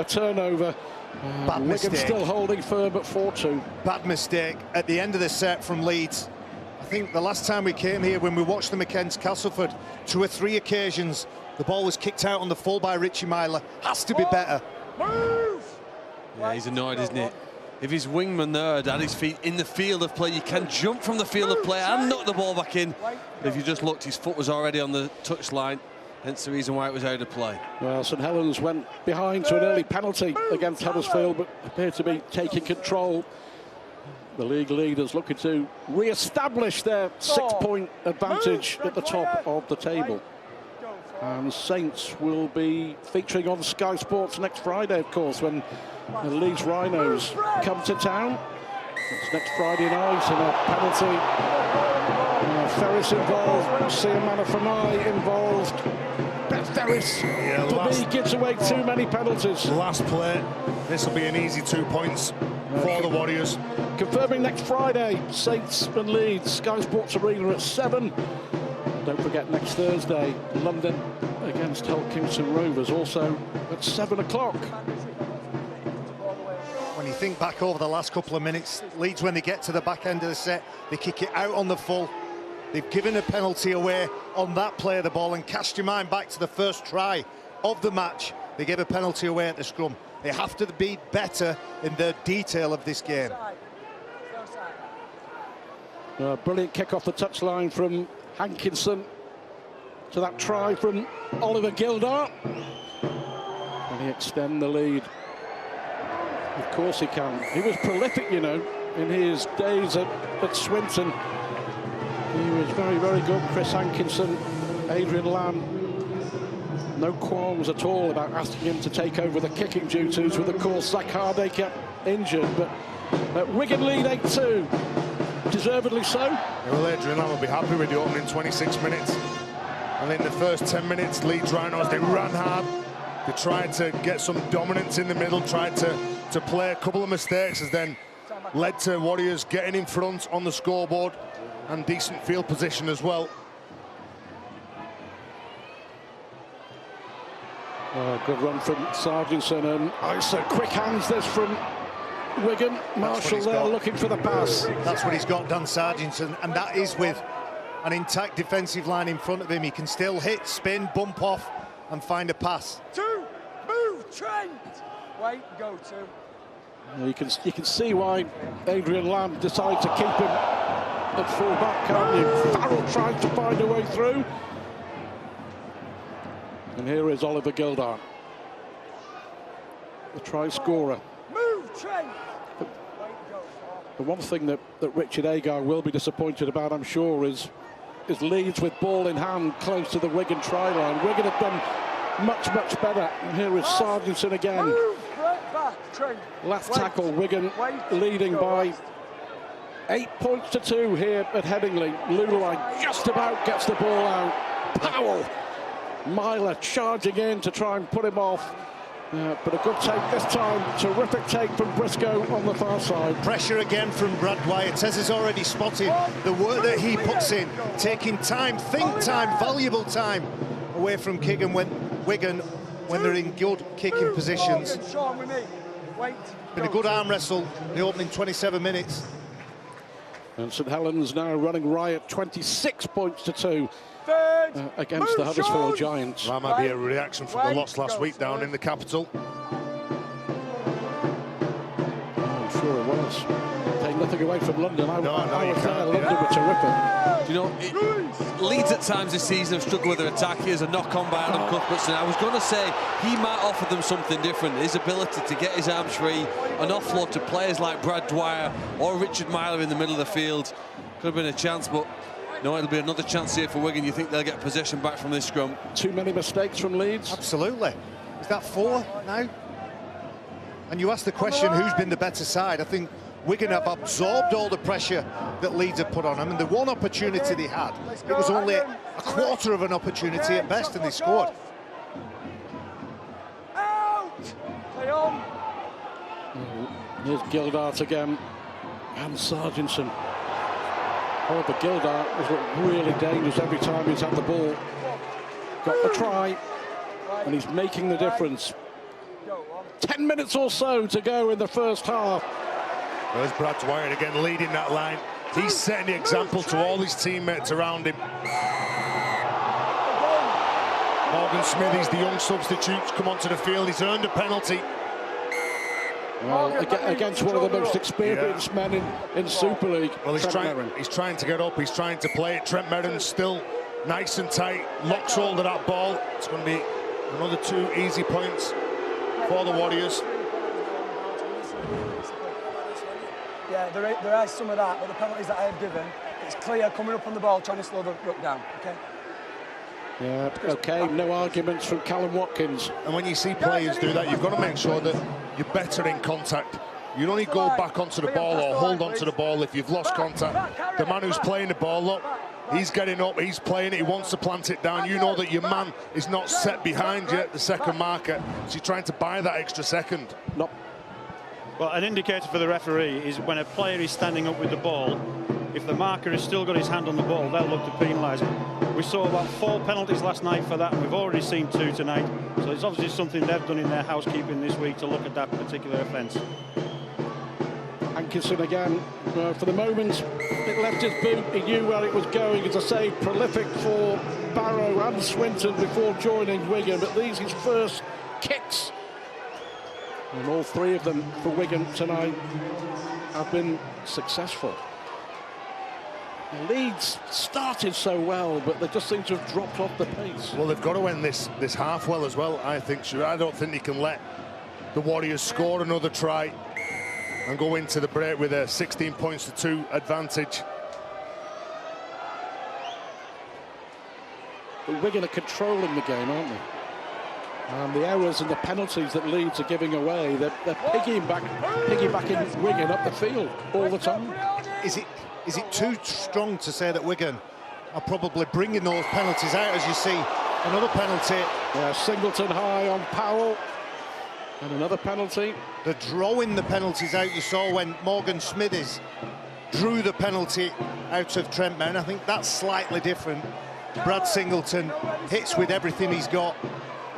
turnover. Bad Wigan mistake. still holding firm at 4-2. Bad mistake at the end of the set from Leeds. I think the last time we came here, when we watched them against Castleford, 2 or 3 occasions, the ball was kicked out on the full by Richie Myler. Has to be better. Yeah, he's annoyed, isn't he? If his wingman there at his feet in the field of play, you can jump from the field of play and knock the ball back in. But if you just looked, his foot was already on the touchline, hence the reason why it was out of play. Well, St Helens went behind to an early penalty against Huddersfield, but appeared to be taking control. The league leaders looking to re-establish their 6-point advantage at the top of the table. And Saints will be featuring on Sky Sports next Friday, of course, when the Leeds Rhinos come to town. It's next Friday night, and a penalty. Ferris involved, Siamana Fanai involved. Beth Ferris, he gives away too many penalties. Last play, this will be an easy 2 points for the Warriors. Confirming next Friday, Saints and Leeds, Sky Sports Arena at 7. Don't forget next Thursday, London against Hull Kingston Rovers, also at 7 o'clock. When you think back over the last couple of minutes, Leeds, when they get to the back end of the set, they kick it out on the full. They've given a penalty away on that play of the ball, and cast your mind back to the first try of the match. They gave a penalty away at the scrum. They have to be better in the detail of this game. Brilliant kick off the touchline from Hankinson to that try from Oliver Gildart. Can he extend the lead? Of course he can. He was prolific, you know, in his days at Swinton. He was very, very good. Chris Hankinson, Adrian Lamb. No qualms at all about asking him to take over the kicking duties, with, of course, Zach Hardacre injured. But Wigan lead 8-2. Deservedly so. Well, Adrian Lamb will be happy with the opening 26 minutes. And in the first 10 minutes, Leeds Rhinos, they ran hard. They tried to get some dominance in the middle, tried to play a couple of mistakes, as then led to Warriors getting in front on the scoreboard, and decent field position as well. Good run from Sargentson, and Isa, quick hands this from Wigan. Marshall there looking for the pass. That's what he's got, Dan Sargentson, and that is with an intact defensive line in front of him. He can still hit, spin, bump off and find a pass. 2, move, Trent. Wait, go 2. You can see why Adrian Lamb decided to keep him at full back, can't you? Farrell tried to find a way through. And here is Oliver Gildart, the try scorer. Move, Trent. The one thing that Richard Agar will be disappointed about, I'm sure, is Leeds with ball in hand close to the Wigan try line. Wigan have done much, much better. And here is Sargentson again. Move, back, Trent. Last tackle, Wigan leading by 8 points to 2 here at Headingley. Lulai just about gets the ball out. Powell, Myler charging in to try and put him off. But a good take this time. Terrific take from Briscoe on the far side. Pressure again from Brad Dwyer. Tez has already spotted the work that he puts in, taking time, think time, valuable time away from Wigan when they're in good kicking positions. Been a good arm wrestle the opening 27 minutes. And St Helens now running riot, 26 points to 2 against the Huddersfield Giants. That might be a reaction from the loss last week down in the capital. I'm sure it was. Take nothing nothing away from London. I was there. can't. London were terrific. You know, Leeds at times this season have struggled with their attack. Here's a knock-on by Adam Cuthbertson. I was going to say he might offer them something different. His ability to get his arms free, an offload to players like Brad Dwyer or Richard Myler in the middle of the field. Could have been a chance, but no, it'll be another chance here for Wigan. You think they'll get possession back from this scrum? Too many mistakes from Leeds. Absolutely. Is that 4 now? And you ask the question, who's been the better side? I think Wigan have absorbed all the pressure that Leeds have put on them, and the one opportunity they had, it was only a quarter of an opportunity at best, and they scored. Play on. Here's Gildart again, and Sargentson. Oh, but Gildart has looked really dangerous every time he's had the ball. Got the try, and he's making the difference. 10 minutes or so to go in the first half. There's Brad Dwyer again leading that line. He's setting the example to all his teammates around him. Morgan Smithies, the young substitutes, come onto the field. He's earned a penalty. Well, against one of the most experienced men in Super League. Well, he's trying to get up. He's trying to play it. Trent Merrin's still nice and tight. Locks hold of that ball. It's going to be another 2 easy points for the Warriors. Yeah, there is some of that, but the penalties that I have given, it's clear coming up on the ball, trying to slow the ruck down, okay? Yeah, okay, no arguments from Callum Watkins. And when you see players do that, you've got to make sure that you're better in contact. You only go back onto the ball or hold onto the ball if you've lost contact. The man who's playing the ball, look, he's getting up, he's playing it, he wants to plant it down. You know that your man is not set behind you at the second marker, so you're trying to buy that extra second. Not. Well, an indicator for the referee is when a player is standing up with the ball, if the marker has still got his hand on the ball, they'll look to penalise him. We saw about 4 penalties last night for that, and we've already seen 2 tonight. So it's obviously something they've done in their housekeeping this week to look at that particular offence. Hankinson again, for the moment, it left his boot. He knew where it was going. It's a save prolific for Barrow and Swinton before joining Wigan, but these his first kicks. And all 3 of them for Wigan tonight have been successful. Leeds started so well, but they just seem to have dropped off the pace. Well, they've got to end this half well as well, I think. I don't think they can let the Warriors score another try and go into the break with a 16 points to 2 advantage. But Wigan are controlling the game, aren't they? And the errors and the penalties that Leeds are giving away, they're piggybacking Wigan up the field all the time. Is it too strong to say that Wigan are probably bringing those penalties out? As you see, another penalty. Yeah, Singleton high on Powell. And another penalty. They're drawing the penalties out. You saw when Morgan Smithies drew the penalty out of Trent Merrin. I think that's slightly different. Brad Singleton hits with everything he's got.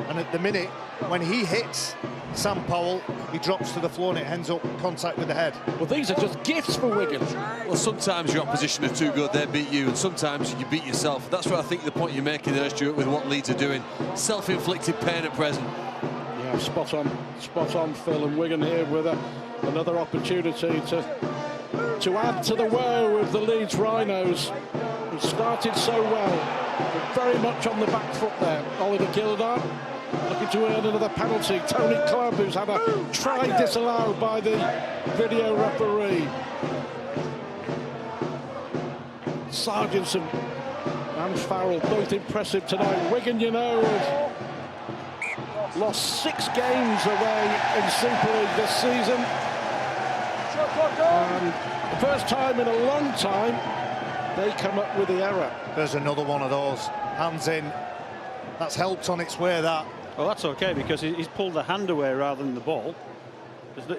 And at the minute, when he hits Sam Powell, he drops to the floor and it ends up contact with the head. Well, these are just gifts for Wigan. Well, sometimes your opposition are too good, they beat you, and sometimes you beat yourself. That's what I think the point you're making there, Stuart, with what Leeds are doing. Self-inflicted pain at present. Yeah, spot on, Phil. And Wigan here with another opportunity to add to the woe of the Leeds Rhinos, who started so well, but very much on the back foot there. Oliver Gildart looking to earn another penalty. Tony Clubb, who's had a try disallowed by the video referee. Sargentson and Farrell, both impressive tonight. Wigan, you know, have lost 6 games away in Super League this season. And the first time in a long time, they come up with the error. There's another one of those. Hands in. That's helped on its way, that. Well, that's okay, because he's pulled the hand away rather than the ball.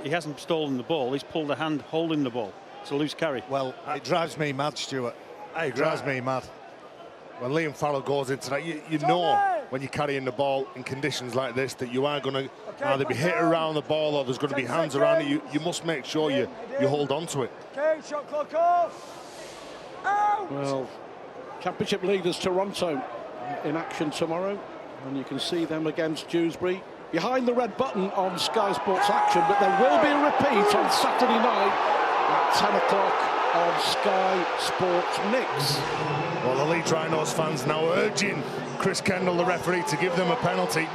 He hasn't stolen the ball, he's pulled the hand holding the ball. It's a loose carry. Well, it drives me mad, Stuart. It drives me mad. When Liam Farrell goes into that, you know when you're carrying the ball in conditions like this that you are going to either be hit around the ball or there's going to be hands around it. You must make sure you hold on to it. Okay, shot clock off. Out. Well, Championship leaders Toronto in action tomorrow, and you can see them against Dewsbury behind the red button on Sky Sports Action, but there will be a repeat on Saturday night at 10 o'clock on Sky Sports Mix. Well, the Leeds Rhinos fans now urging Chris Kendall, the referee, to give them a penalty.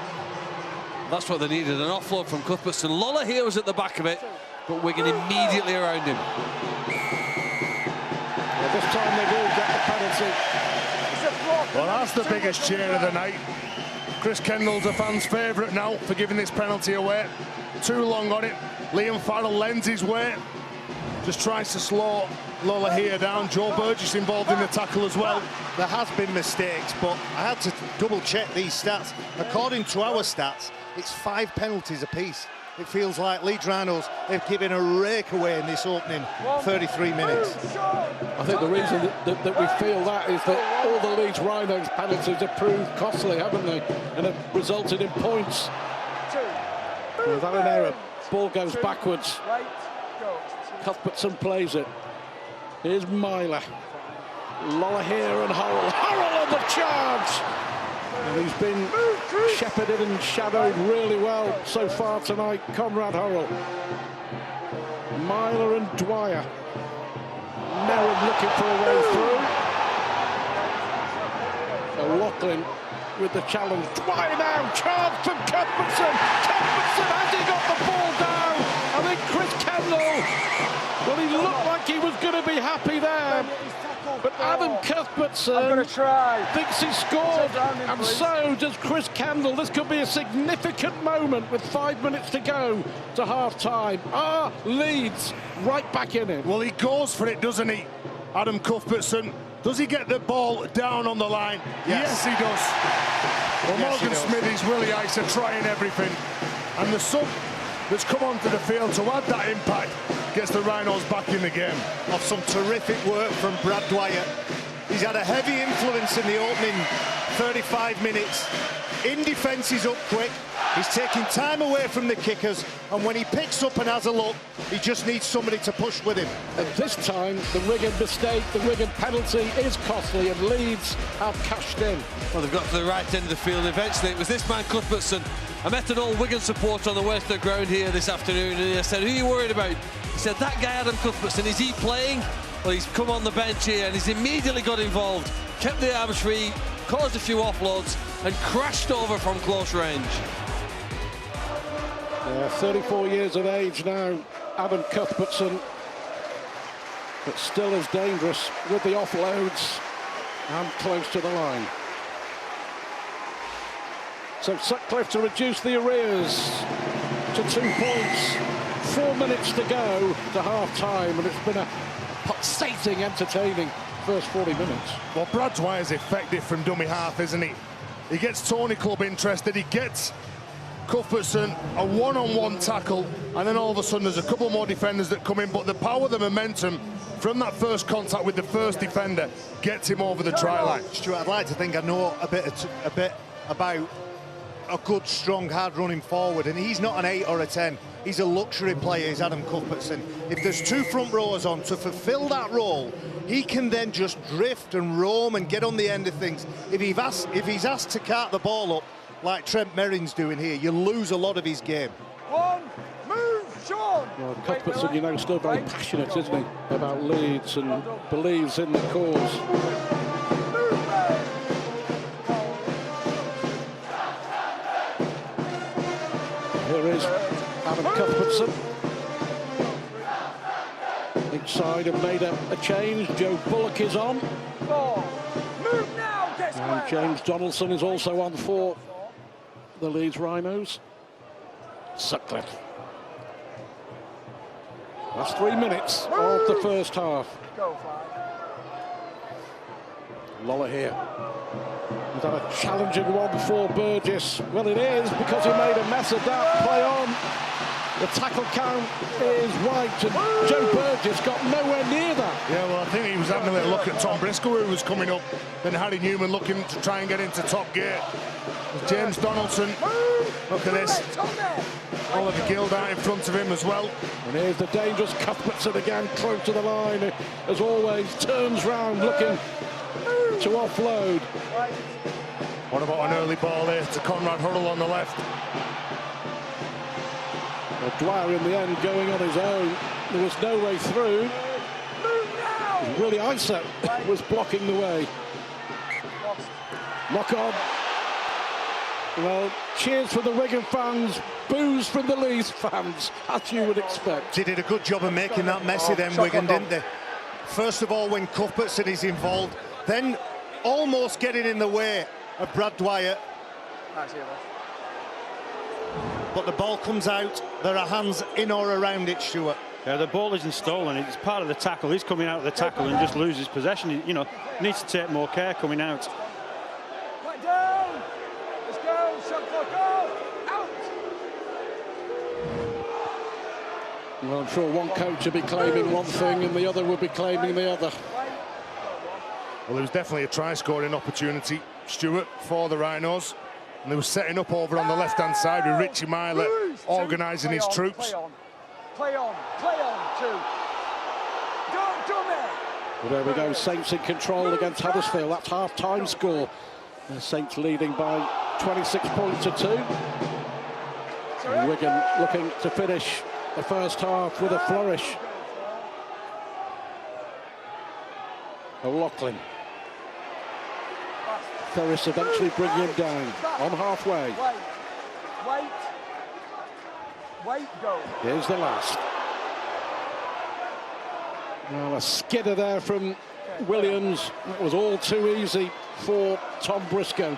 That's what they needed, an offload from Cuthbertson. Lola here was at the back of it, but Wigan immediately around him. Well, this time they will get the penalty. Well, that's the biggest cheer of the night. Chris Kendall's a fan's favourite now for giving this penalty away. Too long on it. Liam Farrell lends his way. Just tries to slow Lola here down. Joe Burgess involved in the tackle as well. There has been mistakes, but I had to double check these stats. According to our stats, it's 5 penalties apiece. It feels like Leeds Rhinos have given a rake away in this opening 33 minutes. I think the reason that we feel that is that all the Leeds Rhinos penalties have proved costly, haven't they? And have resulted in points. Without an error, ball goes backwards. Cuthbertson plays it. Here's Myler. Lola here and Hurrell. Hurrell on the charge! And he's been shepherded and shadowed really well so far tonight, Conrad Hurrell. Myler and Dwyer. Merritt looking for a way through. O'Loughlin with the challenge. Dwyer now, charge from Cuthbertson. Cuthbertson, has he got the ball down? I think Chris Kendall, well, he looked like he was going to be happy there. But Adam Cuthbertson thinks he scored, and so does Chris Kendall. This could be a significant moment with 5 minutes to go to half-time. Leeds right back in it. Well, he goes for it, doesn't he, Adam Cuthbertson? Does he get the ball down on the line? Yes he does. Well, yes, Morgan Smithies, Willie Ice are trying everything. And the sub that's come onto the field to add that impact gets the Rhinos back in the game. Of some terrific work from Brad Dwyer. He's had a heavy influence in the opening 35 minutes. In defence, he's up quick. He's taking time away from the kickers, and when he picks up and has a look, he just needs somebody to push with him. And this time, the Wigan mistake, the Wigan penalty is costly, and Leeds have cashed in. Well, they've got to the right end of the field eventually. It was this man, Cuthbertson. I met an old Wigan supporter on the way to the ground here this afternoon, and I said, who are you worried about? He said, that guy Adam Cuthbertson, is he playing? Well, he's come on the bench here, and he's immediately got involved, kept the arms free, caused a few offloads, and crashed over from close range. 34 years of age now, Adam Cuthbertson, but still as dangerous with the offloads and close to the line. So Sutcliffe to reduce the arrears to 2 points. 4 minutes to go to half-time, and it's been a pulsating, entertaining first 40 minutes. Well, Brad Dwyer's effective from dummy half, isn't he? He gets Tony Clubb interested, he gets Cuthbertson a one-on-one tackle, and then all of a sudden there's a couple more defenders that come in, but the power, the momentum from that first contact with the first defender gets him over the try line. Stuart, I'd like to think I know a bit about a good, strong, hard running forward, and he's not an 8 or a 10. He's a luxury player, is Adam Cuthbertson. If there's 2 front rowers on to fulfil that role, he can then just drift and roam and get on the end of things. If he's asked to cart the ball up like Trent Merrin's doing here, you lose a lot of his game. Move, Sean! Well, Cuthbertson, you know, still very passionate, isn't he, about Leeds and believes in the cause. Here is Adam Cuthbertson. Each side have made a change. Joe Bullock is on. Move now, and James Donaldson is also on for the Leeds Rhinos. Sutcliffe. That's 3 minutes of the first half. Lola here. Is that a challenging one for Burgess? Well, it is, because he made a mess of that. Play on. The tackle count is wiped, and Joe Burgess got nowhere near that. Yeah, well, I think he was having a little look at Tom Briscoe, who was coming up, then Harry Newman looking to try and get into top gear. James Donaldson, look at this. Oliver Guild out in front of him as well. And here's the dangerous Cuthbertson again, close to the line, as always, turns round looking to offload. What about an early ball here to Conrad Hurrell on the left? Well, Dwyer in the end going on his own. There was no way through. Willie Isa was blocking the way. Knock on. Well, cheers for the Wigan fans, boos from the Leeds fans, as you would expect. They did a good job of making that messy then, Wigan, didn't they? First of all, when Cuthbertson is involved, then almost getting in the way of Brad Dwyer. But the ball comes out, there are hands in or around it, Stuart. Yeah, the ball isn't stolen, it's part of the tackle. He's coming out of the tackle and just loses possession. He, you know, needs to take more care coming out. Back down! Let's go! Shot clock off! Out! Well, I'm sure one coach would be claiming one thing and the other would be claiming the other. Well, there was definitely a try-scoring opportunity, Stuart, for the Rhinos. And they were setting up over on the left-hand side with Richie Myler organising his troops. Play on, two. Don't do me. Well, there we go, Saints in control against Huddersfield. That's half-time score. The Saints leading by 26 points to 2. And Wigan looking to finish the first half with a flourish. O'Loughlin. Ferris eventually bring him down on halfway. Wait, go. Here's the last. Well, a skidder there from Williams. That was all too easy for Tom Briscoe.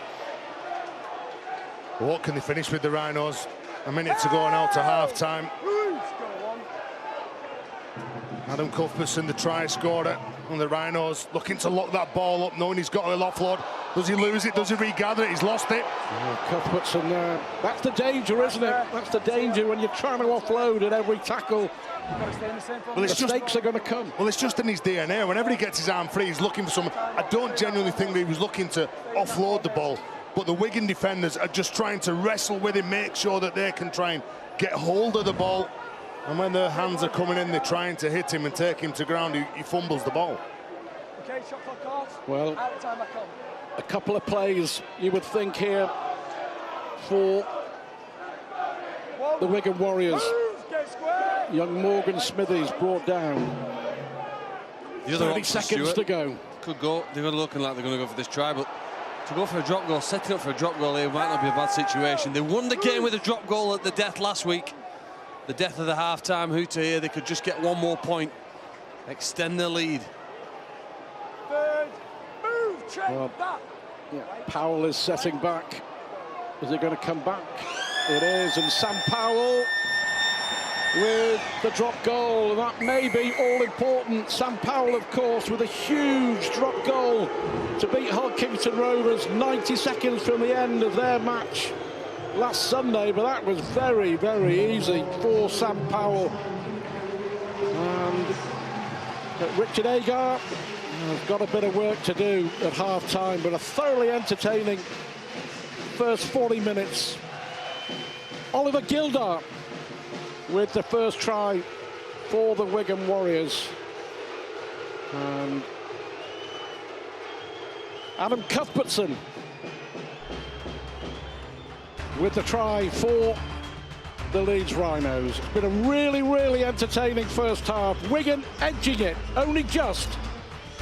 What can they finish with, the Rhinos? A minute to go now to half-time. Adam Cuthbertson, the try scorer, and the Rhinos looking to lock that ball up, knowing he's got an offload. Does he lose it? Does he regather it? He's lost it. Cuthbertson there. That's the danger, isn't it? That's the danger when you're trying to offload at every tackle. Well, mistakes are going to come. Well, it's just in his DNA. Whenever he gets his arm free, he's looking for someone. I don't genuinely think that he was looking to offload the ball, but the Wigan defenders are just trying to wrestle with him, make sure that they can try and get hold of the ball. And when their hands are coming in, they're trying to hit him and take him to ground. He fumbles the ball. Okay, shot clock off. Well, out of time, back on. A couple of plays you would think here for the Wigan Warriors. Young Morgan Smithies brought down. The other 30 seconds to go. Could go. They're looking like they're going to go for this try, but to go for a drop goal, setting up for a drop goal here might not be a bad situation. They won the game with a drop goal at the death last week. The death of the half-time hooter here. They could just get one more point, extend their lead. Third, move, Trent, back. Yeah, Powell is setting back. Is it going to come back? It is, and Sam Powell with the drop goal, and that may be all important. Sam Powell, of course, with a huge drop goal to beat Hodgkinson Rovers 90 seconds from the end of their match last Sunday, but that was very, very easy for Sam Powell. And Richard Agar has got a bit of work to do at half-time, but a thoroughly entertaining first 40 minutes. Oliver Gildart with the first try for the Wigan Warriors. And Adam Cuthbertson with the try for the Leeds Rhinos. It's been a really, really entertaining first half. Wigan edging it, only just.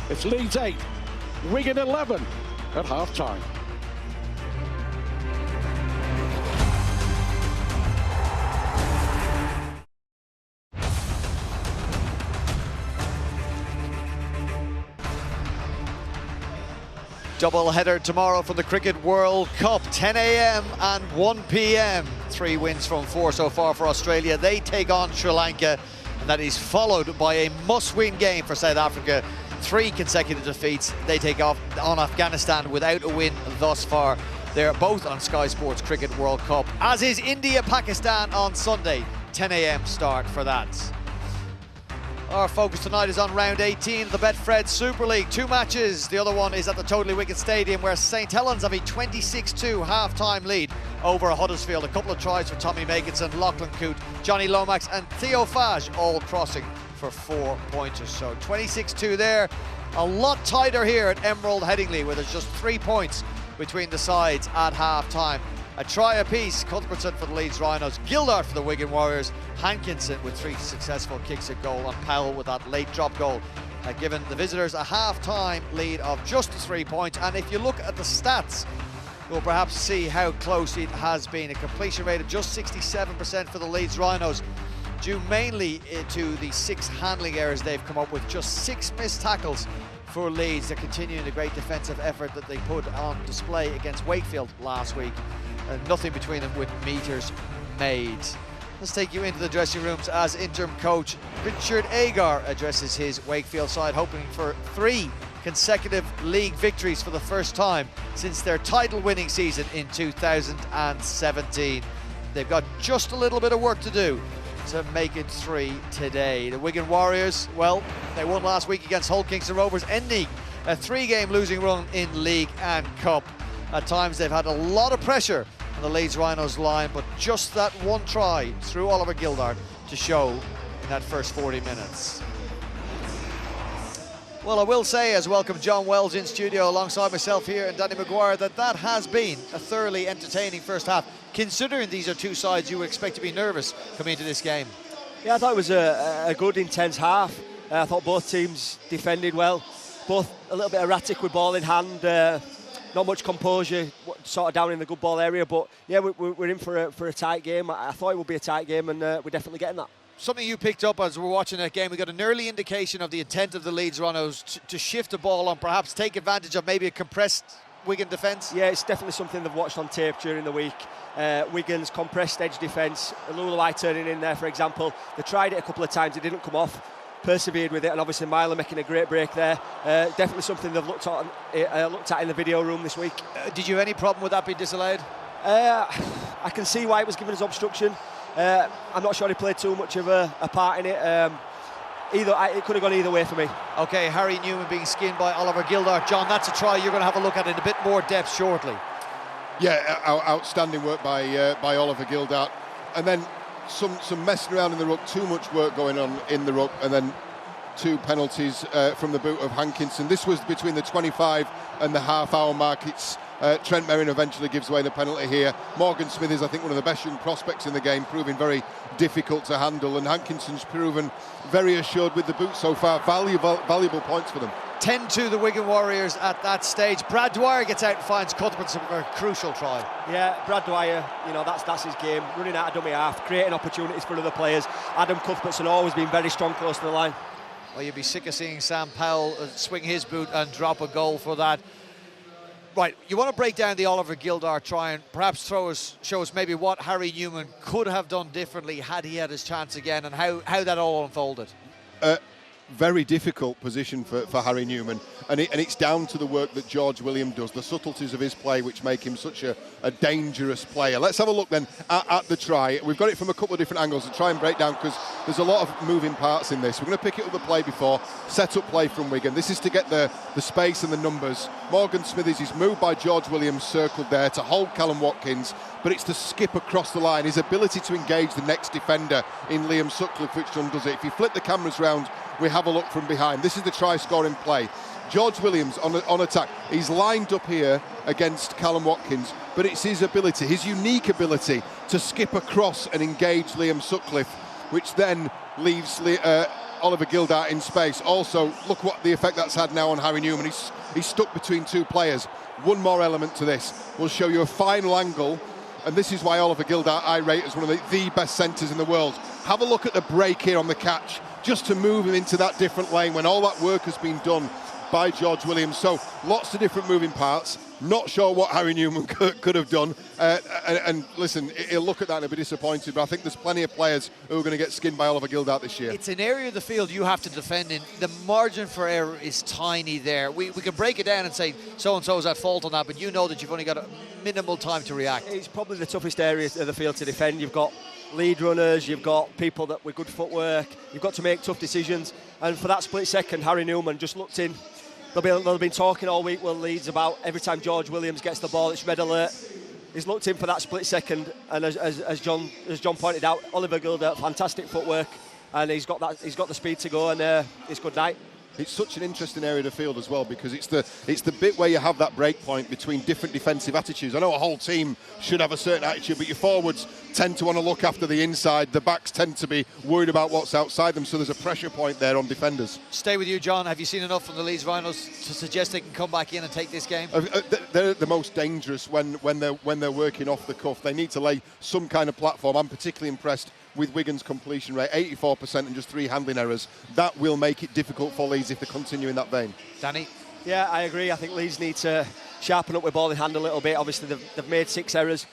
It's Leeds 8, Wigan 11 at half-time. Double header tomorrow from the Cricket World Cup, 10 a.m. and 1 p.m. 3 wins from 4 so far for Australia. They take on Sri Lanka, and that is followed by a must-win game for South Africa. 3 consecutive defeats. They take off on Afghanistan without a win thus far. They're both on Sky Sports Cricket World Cup, as is India-Pakistan on Sunday. 10 a.m. start for that. Our focus tonight is on round 18 of the Betfred Super League. 2 matches. The other one is at the Totally Wicked Stadium, where St Helens have a 26-2 half-time lead over Huddersfield. A couple of tries for Tommy Makinson, Lachlan Coote, Johnny Lomax and Theo Fage, all crossing for 4 pointers. So 26-2 there. A lot tighter here at Emerald Headingley, where there's just 3 points between the sides at half-time. A try apiece, Cuthbertson for the Leeds Rhinos, Gildart for the Wigan Warriors, Hankinson with 3 successful kicks at goal, and Powell with that late drop goal, given the visitors a half-time lead of just 3 points. And if you look at the stats, you'll perhaps see how close it has been. A completion rate of just 67% for the Leeds Rhinos, due mainly to the 6 handling errors they've come up with, just 6 missed tackles for Leeds. They're continuing the great defensive effort that they put on display against Wakefield last week. Nothing between them with meters made. Let's take you into the dressing rooms as interim coach Richard Agar addresses his Wakefield side, hoping for 3 consecutive league victories for the first time since their title-winning season in 2017. They've got just a little bit of work to do to make it 3 today. The Wigan Warriors, well, they won last week against Hull Kingston Rovers, ending a 3-game losing run in league and cup. At times they've had a lot of pressure on the Leeds Rhinos line, but just that one try through Oliver Gildart to show in that first 40 minutes. Well, I will say, as welcome John Wells in studio alongside myself here and Danny Maguire, that has been a thoroughly entertaining first half, considering these are 2 sides you would expect to be nervous coming into this game. Yeah, I thought it was a good, intense half. I thought both teams defended well, both a little bit erratic with ball in hand, not much composure, sort of down in the good ball area, but yeah, we're in for a tight game. I thought it would be a tight game, and we're definitely getting that. Something you picked up as we're watching that game, we got an early indication of the intent of the Leeds Rhinos to shift the ball and perhaps take advantage of maybe a compressed Wigan defence. Yeah, it's definitely something they've watched on tape during the week. Wigan's compressed edge defence, Lulawai turning in there, for example. They tried it a couple of times, it didn't come off, persevered with it, and obviously Myler making a great break there. Definitely something they've looked at in the video room this week. Did you have any problem with that being disallowed? I can see why it was given as obstruction. I'm not sure he played too much of a part in it. It could have gone either way for me. Okay, Harry Newman being skinned by Oliver Gildart. John, that's a try you're going to have a look at in a bit more depth shortly. Yeah, outstanding work by Oliver Gildart, and then some messing around in the ruck, too much work going on in the ruck, and then 2 penalties from the boot of Hankinson. This was between the 25 and the half-hour mark. It's Trent Merrin eventually gives away the penalty here. Morgan Smith is, I think, one of the best young prospects in the game, proving very difficult to handle, and Hankinson's proven very assured with the boot so far. Valuable points for them. 10-2 the Wigan Warriors at that stage. Brad Dwyer gets out and finds Cuthbertson for a crucial try. Yeah, Brad Dwyer, that's his game, running out of dummy half, creating opportunities for other players. Adam Cuthbertson always been very strong close to the line. Well, you'd be sick of seeing Sam Powell swing his boot and drop a goal for that. Right, you want to break down the Oliver Gildart try and perhaps show us maybe what Harry Newman could have done differently had he had his chance again, and how that all unfolded. Very difficult position for Harry Newman, and it's down to the work that George William does, the subtleties of his play which make him such a dangerous player. Let's have a look then at the try. We've got it from a couple of different angles to try and break down, because there's a lot of moving parts in this. We're going to pick it up the play before, set up play from Wigan. This is to get the space and the numbers. Morgan Smithers is moved by George Williams, circled there to hold Callum Watkins, but it's to skip across the line. His ability to engage the next defender in Liam Sutcliffe, which undoes it. If you flip the cameras round, we have a look from behind. This is the try-scoring play. George Williams on attack. He's lined up here against Callum Watkins, but it's his ability, his unique ability to skip across and engage Liam Sutcliffe, which then leaves Oliver Gildart in space. Also, look what the effect that's had now on Harry Newman. He's stuck between 2 players. One more element to this. We'll show you a final angle, and this is why Oliver Gildart I rate as one of the best centres in the world. Have a look at the break here on the catch, just to move him into that different lane when all that work has been done by George Williams. So lots of different moving parts. Not sure what Harry Newman could have done. And listen, he'll look at that and he'll be disappointed, but I think there's plenty of players who are going to get skinned by Oliver Gildart this year. It's an area of the field you have to defend in. The margin for error is tiny there. We can break it down and say so-and-so is at fault on that, but you know that you've only got a minimal time to react. It's probably the toughest area of the field to defend. You've got lead runners, you've got people that with good footwork, you've got to make tough decisions, and for that split second Harry Newman just looked in. They've been talking all week with Leeds about every time George Williams gets the ball it's red alert. He's looked in for that split second, and as John pointed out, Oliver Gildart, fantastic footwork, and he's got the speed to go, and it's good night. It's such an interesting area of the field as well, because it's the bit where you have that break point between different defensive attitudes. I know a whole team should have a certain attitude, but your forwards tend to want to look after the inside. The backs tend to be worried about what's outside them, so there's a pressure point there on defenders. Stay with you, John. Have you seen enough from the Leeds Rhinos to suggest they can come back in and take this game? They're the most dangerous when they're working off the cuff. They need to lay some kind of platform. I'm particularly impressed with Wigan's completion rate, 84% and just 3 handling errors. That will make it difficult for Leeds if they continue in that vein. Danny? Yeah, I agree. I think Leeds need to sharpen up with ball in hand a little bit. Obviously, they've made 6 errors.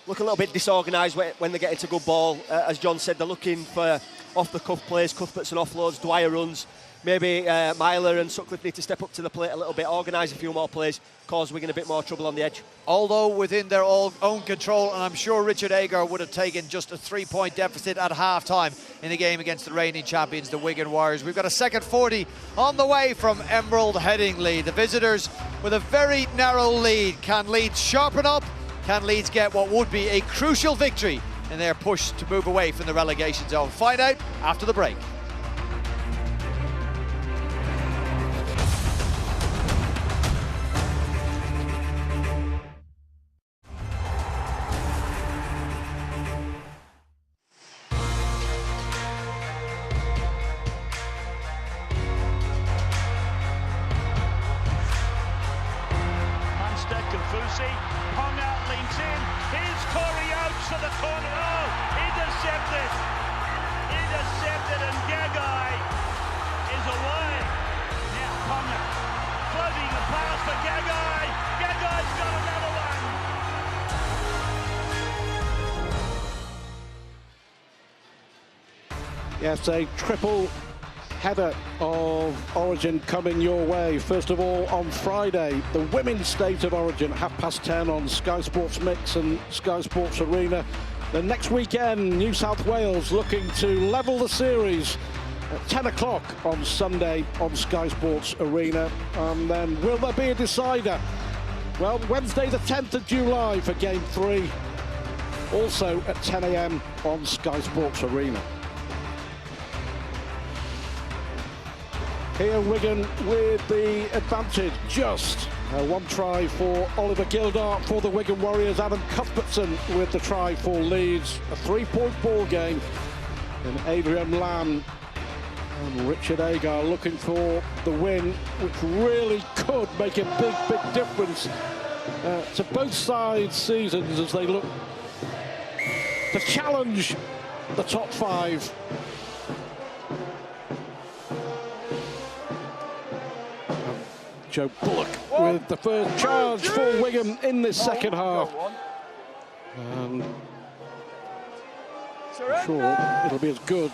Look a little bit disorganised when they get into good ball. As John said, they're looking for off-the-cuff plays, Cuthberts and offloads, Dwyer runs. Maybe Myler and Sutcliffe need to step up to the plate a little bit, organise a few more plays, cause Wigan a bit more trouble on the edge. Although within their own control, and I'm sure Richard Agar would have taken just a 3-point deficit at half-time in the game against the reigning champions, the Wigan Warriors. We've got a second 40 on the way from Emerald Headingley. The visitors with a very narrow lead. Can Leeds sharpen up? Can Leeds get what would be a crucial victory in their push to move away from the relegation zone? Find out after the break. Yes, a triple header of Origin coming your way. First of all, on Friday, the Women's State of Origin, 10:30 on Sky Sports Mix and Sky Sports Arena. The next weekend, New South Wales looking to level the series at 10 o'clock on Sunday on Sky Sports Arena. And then will there be a decider? Well, Wednesday the 10th of July for Game 3, also at 10 a.m. on Sky Sports Arena. Here Wigan with the advantage, just one try for Oliver Gildart for the Wigan Warriors. Adam Cuthbertson with the try for Leeds. A 3-point ball game. And Adrian Lamb and Richard Agar looking for the win, which really could make a big difference to both sides' seasons as they look to challenge the top 5. Joe Bullock with the first charge for Wigan in this second half. And I'm sure it'll be as good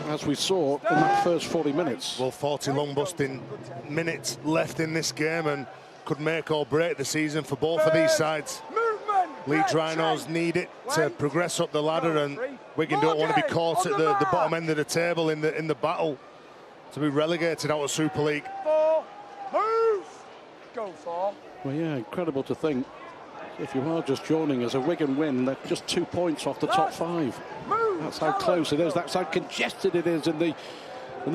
as we saw in that first 40 minutes. Well, 40 long-busting minutes left in this game and could make or break the season for both of these sides. Leeds Rhinos need it to progress up the ladder, and Wigan don't want to be caught at the bottom end of the table in the battle to be relegated out of Super League. Go for. Well, yeah, incredible to think. If you are just joining us, a Wigan win, they're just 2 points off the top 5. That's how close it is. That's how congested it is in the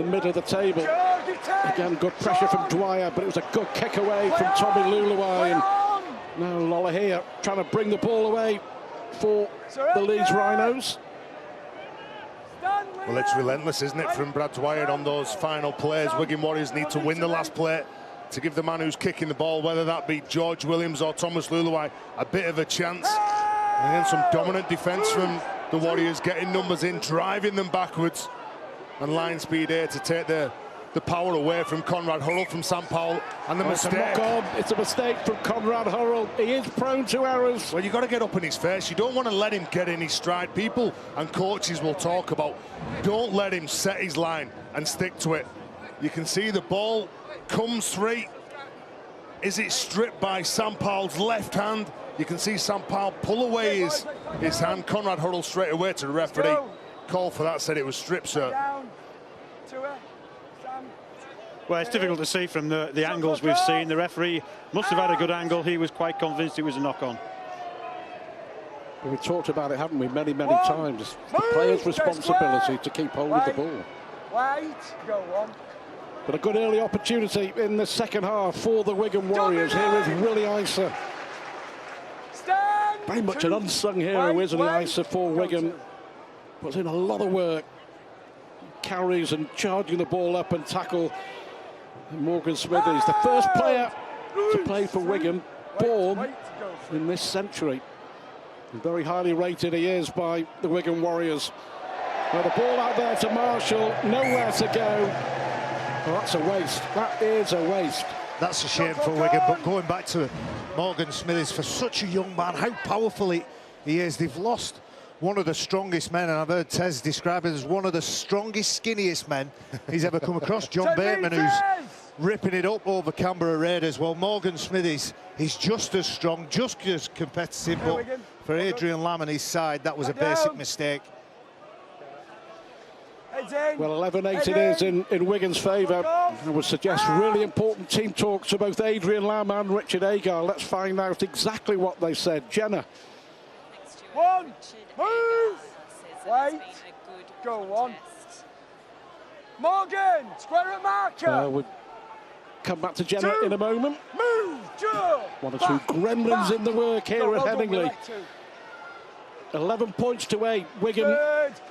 middle of the table. Again, good pressure from Dwyer, but it was a good kick away from Tommy Luluai. And now Lola here trying to bring the ball away for the Leeds Rhinos. Well, it's relentless, isn't it, from Brad Dwyer on those final plays. Wigan Warriors need to win the last play to give the man who's kicking the ball, whether that be George Williams or Thomas Luluai, a bit of a chance. And then some dominant defence from the Warriors, getting numbers in, driving them backwards. And line speed here to take the power away from Conrad Hurrell from St. Paul. And the mistake. It's a mistake from Conrad Hurrell. He is prone to errors. Well, you've got to get up in his face. You don't want to let him get in his stride. People and coaches will talk about, don't let him set his line and stick to it. You can see the ball comes free. Is it stripped by Sampaul's left hand? You can see Sampaul pull away his hand. Conrad Hurrell straight away to the referee. Call for that, said it was stripped, sir. Well, it's difficult to see from the angles we've seen. The referee must have had a good angle. He was quite convinced it was a knock-on. We've talked about it, haven't we, many times. The player's responsibility to keep hold of the ball. Wait, go on. But a good early opportunity in the second half for the Wigan Warriors. Here is Willie Isa. Very much an unsung hero, isn't he, Isa, for Wigan. Puts in a lot of work. Carries and charging the ball up and tackle Morgan Smithies, the first player to play for Wigan, born in this century. And very highly rated he is by the Wigan Warriors. Well, the ball out there to Marshall, nowhere to go. Well, that's a waste. That is a waste. That's a shame for Wigan, but going back to Morgan Smithies, for such a young man, how powerful he is. They've lost one of the strongest men, and I've heard Tez describe it as one of the strongest, skinniest men he's ever come across. John Bateman, who's ripping it up over Canberra Raiders. Well, Morgan Smithies, he's just as strong, just as competitive, but for Adrian Lamb and his side, that was a basic mistake. Well, 11-8 it is in Wigan's favour. I would suggest really important team talks to both Adrian Lamb and Richard Agar. Let's find out exactly what they said. Jenna. One, move, wait, go on. Morgan, square at marker. We'll come back to Jenna in a moment. Move, Joe. One or two gremlins in the work here at Headingley. 11 points to 8. Wigan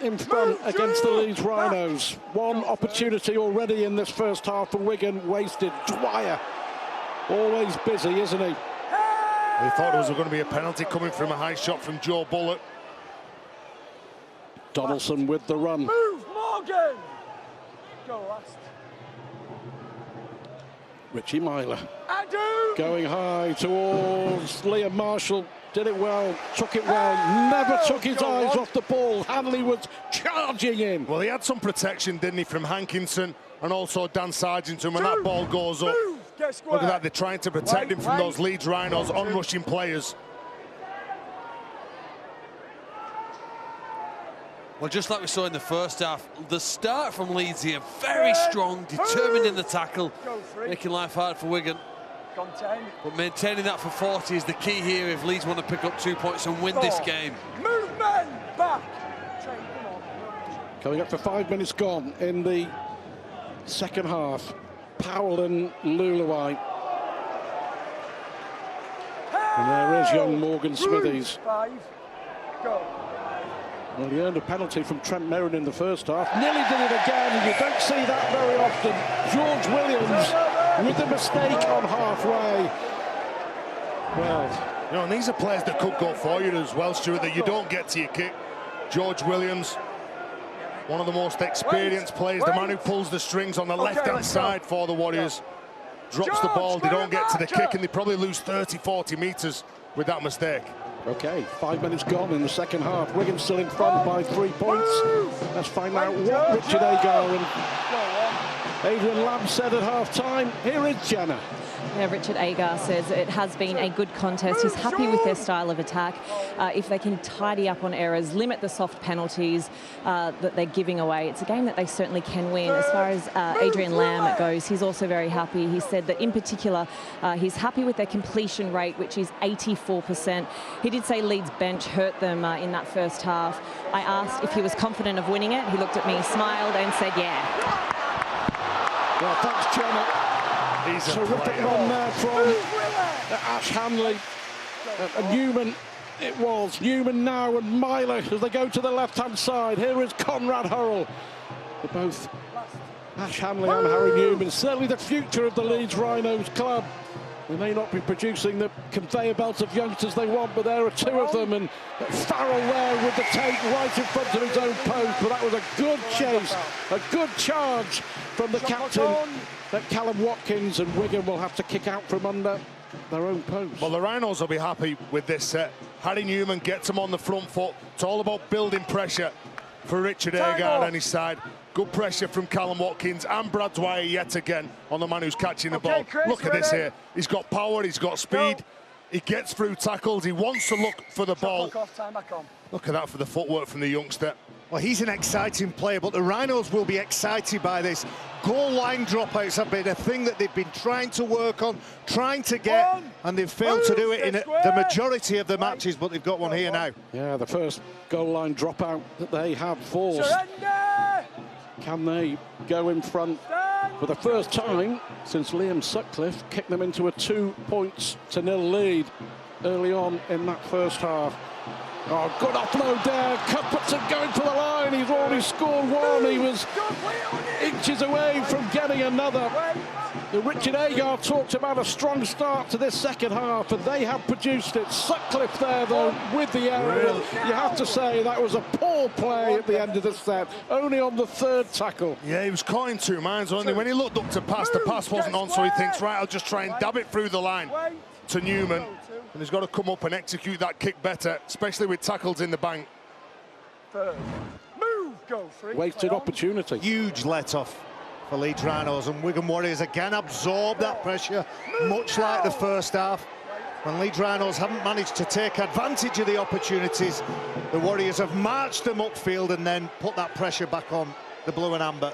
in front against the Leeds Rhinos. One opportunity already in this first half for Wigan wasted. Dwyer, always busy, isn't he? They thought it was going to be a penalty coming from a high shot from Joe Bullock. Donaldson with the run. Move, Morgan. Go last. Richie Myler going high towards Liam Marshall. Did it well, took it well, never took his eyes off the ball. Hanley was charging in. Well, he had some protection, didn't he, from Hankinson and also Dan Sargent. And when that ball goes up, look at that, they're trying to protect him from those Leeds Rhinos on-rushing players. Well, just like we saw in the first half, the start from Leeds here, very strong, determined in the tackle, making life hard for Wigan. But maintaining that for 40 is the key here if Leeds want to pick up 2 points and win this game. Movement back. Coming up for 5 minutes gone in the second half. Powell and Luluai. And there is young Morgan Smithies. Well, he earned a penalty from Trent Merrin in the first half. Nearly did it again. You don't see that very often. George Williams with a mistake on halfway. Well, you know, and these are players that could go for you as well, Stuart, that you don't get to your kick. George Williams, one of the most experienced players, the man who pulls the strings on the left-hand side for the Warriors. Drops the ball, they don't get to the kick, and they probably lose 30, 40 metres with that mistake. Okay, 5 minutes gone in the second half. Wigan still in front by 3 points. Let's find out what Richard Agar and Adrian Lamb said at half-time. Here is Jenna. Yeah, Richard Agar says it has been a good contest. He's happy with their style of attack. If they can tidy up on errors, limit the soft penalties that they're giving away, it's a game that they certainly can win. As far as Adrian Lamb goes, he's also very happy. He said that in particular, he's happy with their completion rate, which is 84%. He did say Leeds bench hurt them in that first half. I asked if he was confident of winning it. He looked at me, smiled and said, yeah. Well, thanks, Jenna. He's a terrific run there from Ash Hanley. And Newman, it was. Newman now and Myler as they go to the left-hand side. Here is Conrad Hurrell. For both Ash Hanley and Harry Newman. Certainly the future of the Leeds Rhinos club. They may not be producing the conveyor belt of youngsters they want, but there are two of them. And Farrell there with the take right in front of his own post. But that was a good chase, a good charge from the captain. That Callum Watkins, and Wigan will have to kick out from under their own post. Well, the Rhinos will be happy with this set. Harry Newman gets them on the front foot. It's all about building pressure for Richard Agar and his side. Good pressure from Callum Watkins and Brad Dwyer yet again on the man who's catching the ball. Chris, look at this here. He's got power, he's got speed. He gets through tackles, he wants to look for the ball. Look at that for the footwork from the youngster. Well, he's an exciting player, but the Rhinos will be excited by this. Goal line dropouts have been a thing that they've been trying to work on, trying to get, and they've failed to do it in the majority of the matches, but they've got one here now. Yeah, the first goal line dropout that they have forced. Can they go in front For the first time since Liam Sutcliffe kicked them into a 2-0 lead early on in that first half. Oh, good offload there. Cuthbertson going for the line. He's already scored one. He was inches away from getting another. Richard Agar talked about a strong start to this second half, and they have produced it. Sutcliffe there, though, with the error. Really? You have to say that was a poor play at the end of the set, only on the third tackle. Yeah, he was caught in two minds, wasn't he? When he looked up to pass, the pass wasn't on, so he thinks, right, I'll just try and dab it through the line to Newman. And he's got to come up and execute that kick better, especially with tackles in the bank. Wasted opportunity. Huge let-off for Leeds Rhinos, and Wigan Warriors again absorb that pressure, much like the first half. When Leeds Rhinos haven't managed to take advantage of the opportunities, the Warriors have marched them upfield and then put that pressure back on the blue and amber.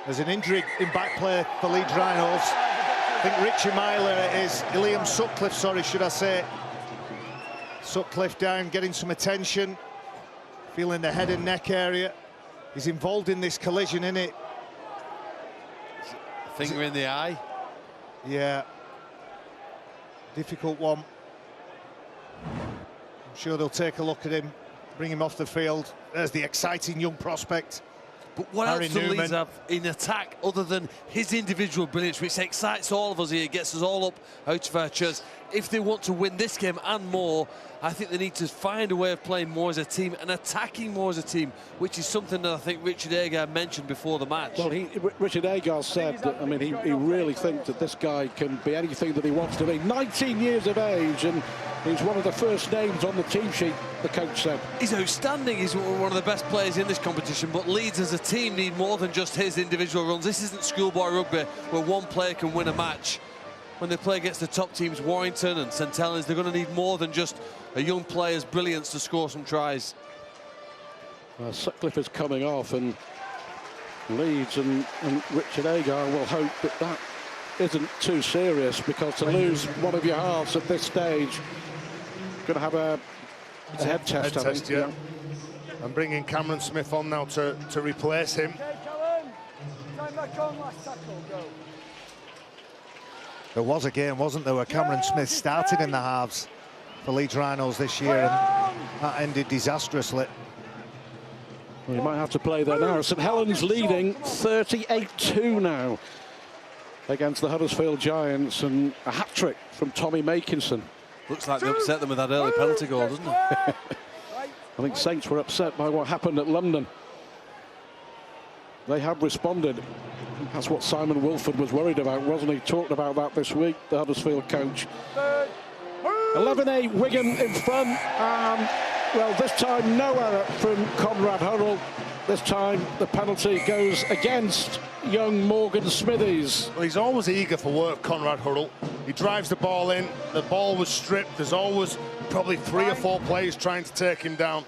There's an injury in back play for Leeds Rhinos. I think Richie Myler is Liam Sutcliffe, sorry, should I say. Sutcliffe down, getting some attention, feeling the head and neck area. He's involved in this collision, isn't it? Finger in the eye. Yeah. Difficult one. I'm sure they'll take a look at him, bring him off the field. There's the exciting young prospect. But what else do Leeds have in attack other than his individual brilliance, which excites all of us here, gets us all up out of our chairs? If they want to win this game and more, I think they need to find a way of playing more as a team and attacking more as a team, which is something that I think Richard Agar mentioned before the match. Well, Richard Agar said that, I mean, he really thinks that this guy can be anything that he wants to be. 19 years of age, and he's one of the first names on the team sheet, the coach said. He's outstanding. He's one of the best players in this competition, but Leeds as a team need more than just his individual runs. This isn't schoolboy rugby where one player can win a match. When they play against the top teams, Warrington and St Helens, they're going to need more than just a young player's brilliance to score some tries. Sutcliffe is coming off, and Leeds and Richard Agar will hope that that isn't too serious, because to lose one of your halves at this stage, going to have a head test, I think. Yeah. And bringing Cameron Smith on now to replace him. There was a game, wasn't there, where Cameron Smith started in the halves for Leeds Rhinos this year, and that ended disastrously. Well, he might have to play there now. St Helens leading 38-2 now against the Huddersfield Giants, and a hat-trick from Tommy Makinson. Looks like they upset them with that early penalty goal, doesn't it? I think Saints were upset by what happened at London. They have responded. That's what Simon Wilford was worried about, wasn't he? Talked about that this week, the Huddersfield coach. 11-8, Wigan in front. Well, this time no error from Conrad Hurrell. This time the penalty goes against young Morgan Smithies. Well, he's always eager for work, Conrad Hurrell. He drives the ball in. The ball was stripped. There's always probably 3 or 4 players trying to take him down.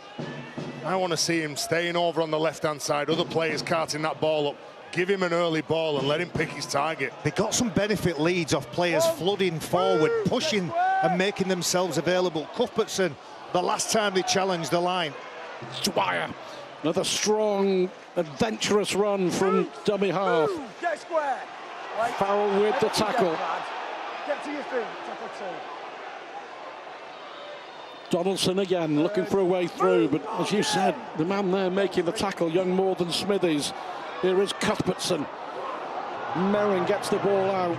I want to see him staying over on the left-hand side, other players carting that ball up. Give him an early ball and let him pick his target. They got some benefit leads off players flooding forward, pushing and making themselves available. Cuthbertson, the last time they challenged the line. Dwyer, another strong, adventurous run from dummy half. Foul with the tackle. Get to your feet, tackle 2. Donaldson again looking for a way through, but as you said, the man there making the tackle, young Morgan Smithies. Here is Cuthbertson. Merrin gets the ball out.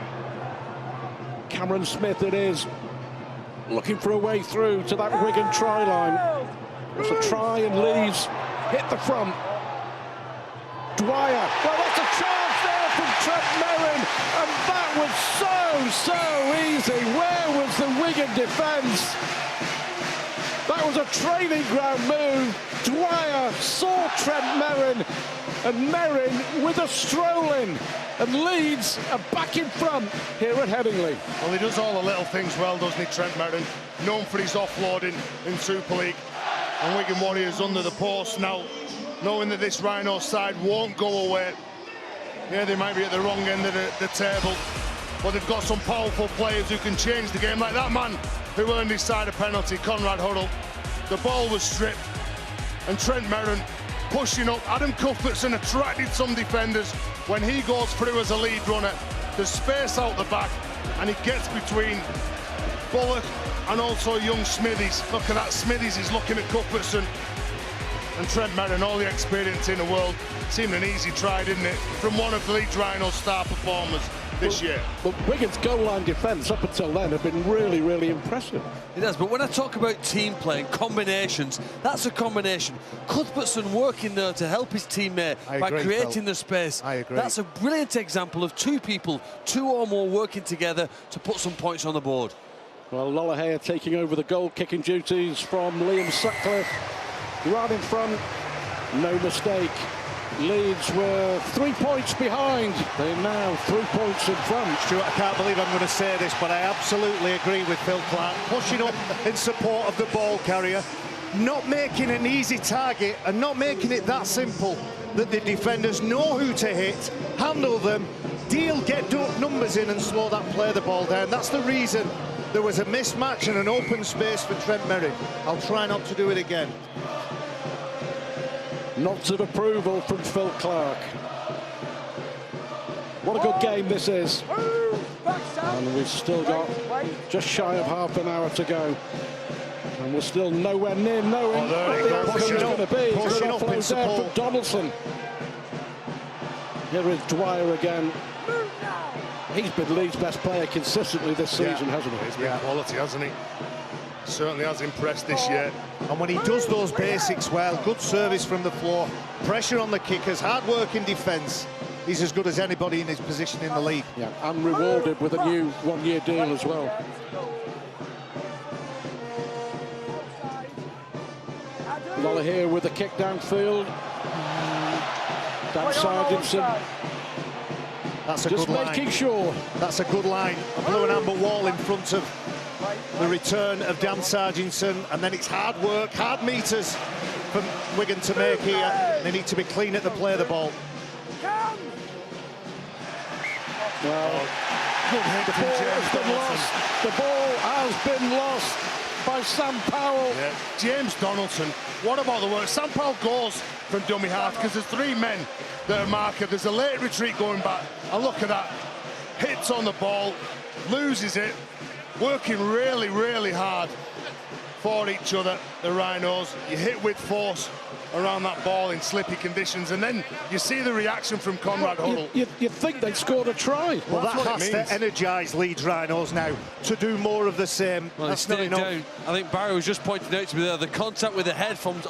Cameron Smith it is, looking for a way through to that Wigan try line. It's a try, and Leeds hit the front. Dwyer, well, that's a chance there from Trent Merrin, and that was so easy. Where was the Wigan defence? That was a training ground move. Dwyer saw Trent Merrin, and Merrin with a stroll in. And Leeds are back in front here at Headingley. Well, he does all the little things well, doesn't he, Trent Merrin? Known for his offloading in Super League. And Wigan Warriors under the post now, knowing that this Rhino side won't go away. Yeah, they might be at the wrong end of the table, but they've got some powerful players who can change the game, like that man who earned his side a penalty, Conrad Hurrell. The ball was stripped, and Trent Merrin pushing up. Adam Cuthbertson attracted some defenders. When he goes through as a lead runner, there's space out the back, and he gets between Bullock and also young Smithies. Look at that, Smithies is looking at Cuthbertson. And Trent Merrin, all the experience in the world. Seemed an easy try, didn't it? From one of the Leeds Rhinos' star performers this year. But Wigan's goal line defence up until then have been really, really impressive. It has, but when I talk about team play and combinations, that's a combination. Cuthbertson working there to help his teammate by creating the space. I agree. That's a brilliant example of two people, two or more working together to put some points on the board. Well, Lollahea taking over the goal-kicking duties from Liam Sutcliffe. Right in front, no mistake. Leeds were 3 points behind. They're now 3 points in front. Stuart, I can't believe I'm going to say this, but I absolutely agree with Phil Clark. Pushing up in support of the ball carrier, not making an easy target and not making it that simple that the defenders know who to hit, handle them, get numbers in and slow that play the ball down. That's the reason there was a mismatch and an open space for Trent Merrin. I'll try not to do it again. Nods of approval from Phil Clark. What a good game this is. And we've still got just shy of half an hour to go. And we're still nowhere near knowing what the outcome is going to be. Pushing up in support from Donaldson. Here is Dwyer again. He's been Leeds' best player consistently this season, hasn't he? He's been quality, hasn't he? Certainly has impressed this year. And when he does those basics well, good service from the floor, pressure on the kickers, hard work in defence, he's as good as anybody in his position in the league. Yeah, and rewarded with a new one-year deal as well. Lollahea with a kick downfield. Dan Sargentson. That's a just good line. Making sure. That's a good line. A blue and amber wall in front of the return of Dan Sargentson, and then it's hard work, hard meters from Wigan to make here. They need to be clean at the play of the ball. Well, the ball has been lost by Sam Powell. Yeah. James Donaldson, what about the work? Sam Powell goes from dummy half because there's three men that are marker. There's a late retreat going back, and look at that. Hits on the ball, loses it, working really, really hard for each other, the Rhinos. You hit with force around that ball in slippy conditions, and then you see the reaction from Conrad Huddle. You'd think they'd scored a try. Well, that has to energise Leeds Rhinos now to do more of the same. Well, that's not enough. Down. I think Barry was just pointing out to me there, the contact with the head from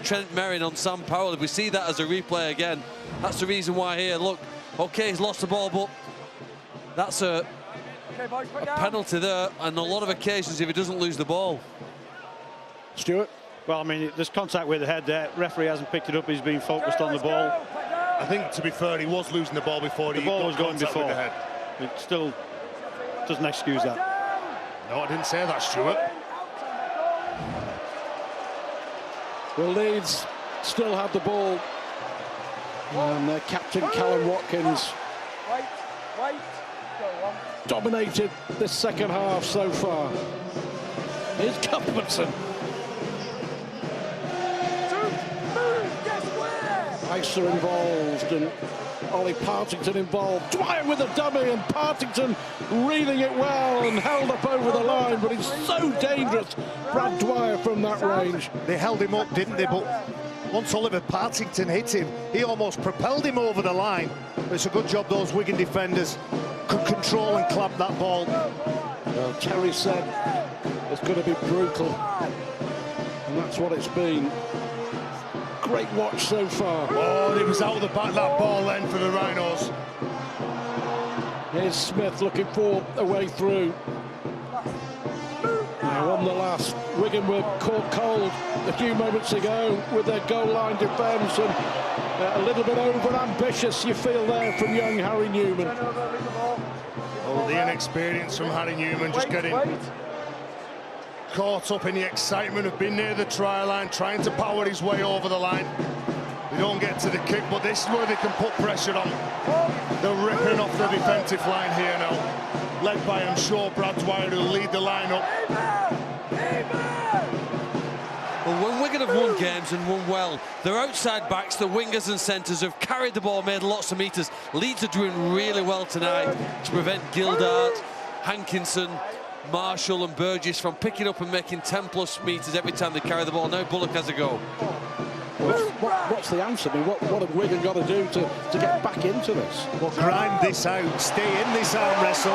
Trent Merrin on Sam Powell. If we see that as a replay again, that's the reason why here. Look, okay, he's lost the ball, but that's a penalty there, and a lot of occasions if he doesn't lose the ball. Stuart? Well, I mean, there's contact with the head there. Referee hasn't picked it up. He's been focused on the ball. I think, to be fair, he was losing the ball before. The ball was going before. The head. It still doesn't excuse that. No, I didn't say that, Stuart. Well, Leeds still have the ball. And their captain, Callum Watkins, dominated this second half so far. Here's Cuthbertson. Icer involved and Ollie Partington involved. Dwyer with a dummy and Partington reading it well and held up over the line, but it's so dangerous, Brad Dwyer, from that range. They held him up, didn't they? But once Oliver Partington hit him, he almost propelled him over the line. But it's a good job those Wigan defenders could control and clamp that ball. Well, Terry said it's going to be brutal, and that's what it's been. Great watch so far. Oh, it was out the back, that ball then for the Rhinos. Here's Smith looking for a way through. Now on the last, Wigan were caught cold a few moments ago with their goal line defence, and a little bit over-ambitious, you feel there, from young Harry Newman. Oh, the inexperience from Harry Newman, just getting caught up in the excitement of being near the try line, trying to power his way over the line. They don't get to the kick, but this is where they can put pressure on. They're ripping off the defensive line here now, led by, I'm sure, Brad Dwyer, who'll lead the line up. Well, when Wigan Wigan have won games and won well. Their outside backs, the wingers and centres have carried the ball, made lots of metres. Leeds are doing really well tonight to prevent Gildart, Hankinson, Marshall and Burgess from picking up and making 10+ metres every time they carry the ball. Now Bullock has a go. What's the answer? I mean, what have Wigan got to do to get back into this? Well, grind this out, stay in this arm wrestle,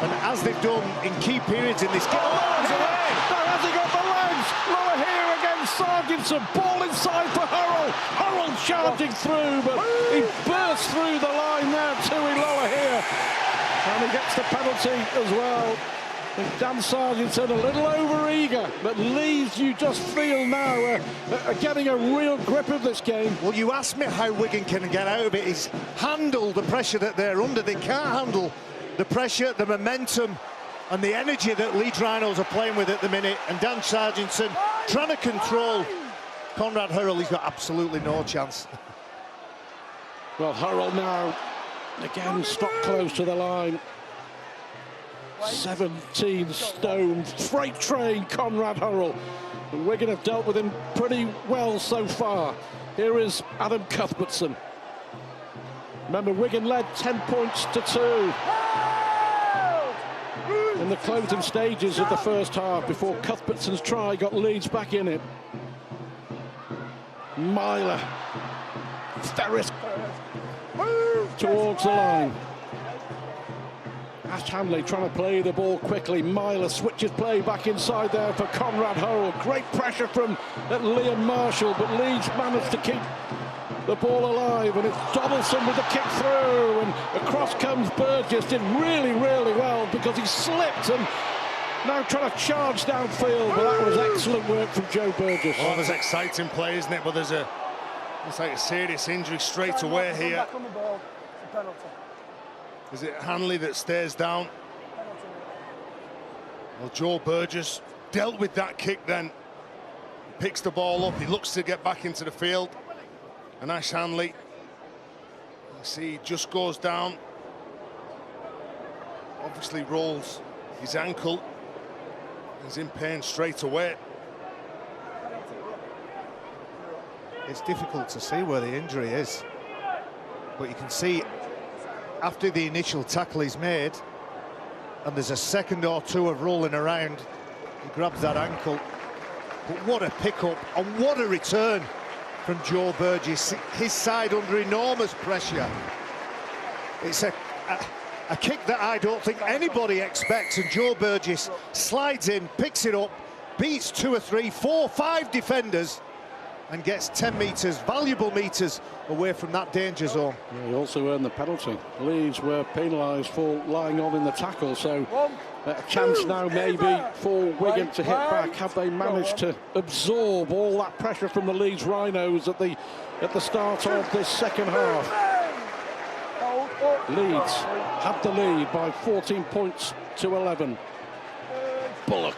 and as they've done in key periods in this game. Now has he got the legs? Lower here against Sargentson. Ball inside for Hurrell. Hurrell charging through, but he bursts through the line there. Tui lower here. And he gets the penalty as well. And Dan Sargentson a little over-eager, but Leeds, you just feel now, are getting a real grip of this game. Well, you asked me how Wigan can get out of it. Is handle the pressure that they're under. They can't handle the pressure, the momentum, and the energy that Leeds Rhinos are playing with at the minute. And Dan Sargentson trying to control Conrad Hurrell. He's got absolutely no chance. Well, Hurrell now, again, stuck close to the line. 17 stone, freight train, Conrad Hurrell. And Wigan have dealt with him pretty well so far. Here is Adam Cuthbertson. Remember, Wigan led 10 points to 2 in the closing stages of the first half before Cuthbertson's try got Leeds back in it. Myler, Ferris towards the line. Ash Hanley trying to play the ball quickly. Myler switches play back inside there for Conrad Hurrell. Great pressure from Liam Marshall, but Leeds managed to keep the ball alive, and it's Donaldson with the kick through, and across comes Burgess. Did really, really well because he slipped and now trying to charge downfield, but that was excellent work from Joe Burgess. Oh, there's exciting play, isn't it? But there's it's like a serious injury straight away here. Is it Hanley that stays down? Well, Joe Burgess dealt with that kick then. Picks the ball up, he looks to get back into the field. And Ash Hanley, you see, just goes down. Obviously rolls his ankle. He's in pain straight away. It's difficult to see where the injury is, but you can see after the initial tackle he's made, and there's a second or two of rolling around, he grabs that ankle. But what a pickup and what a return from Joe Burgess. His side under enormous pressure. It's a kick that I don't think anybody expects, and Joe Burgess slides in, picks it up, beats 2 or 3, 4, 5 defenders, and gets 10 metres, valuable metres, away from that danger zone. Yeah, he also earned the penalty. Leeds were penalised for lying on in the tackle, so a chance now maybe for Wigan to hit back. Have they managed to absorb all that pressure from the Leeds Rhinos at the start of this second half? Leeds had the lead by 14 points to 11. Bullock.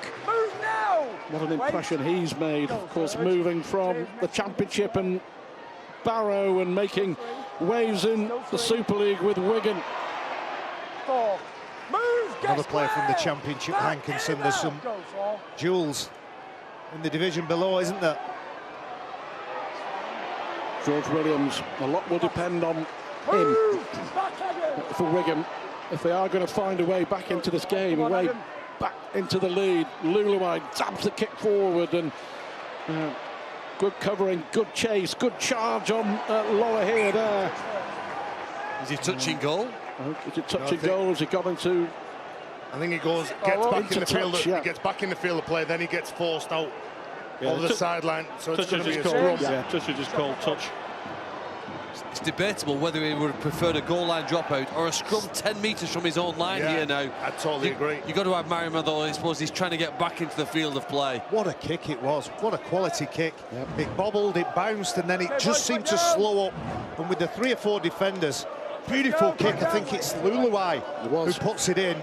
What an impression he's made, of course, moving from the Championship and Barrow and making waves in the Super League with Wigan. Another player from the Championship, Hankinson. There's some jewels in the division below, isn't there? George Williams, a lot will depend on him for Wigan if they are going to find a way back into this game, a way back into the lead. Luluai dabs the kick forward, and good covering, good chase, good charge on Lower here there. Is he touching goal? Is it touching goal? Has he got into? I think he gets back in the field. Yeah. He gets back in the field of play, then he gets forced out over the sideline. So it's going to be a called, scrum. yeah, touch is just called touch. It's debatable whether he would have preferred a goal line dropout or a scrum 10 metres from his own line here now. I totally agree. You've got to admire him, although I suppose he's trying to get back into the field of play. What a kick it was. What a quality kick. Yep. It bobbled, it bounced, and then it just seemed to slow up. And with the 3 or 4 defenders, beautiful kick. I think it's Luluai who puts it in.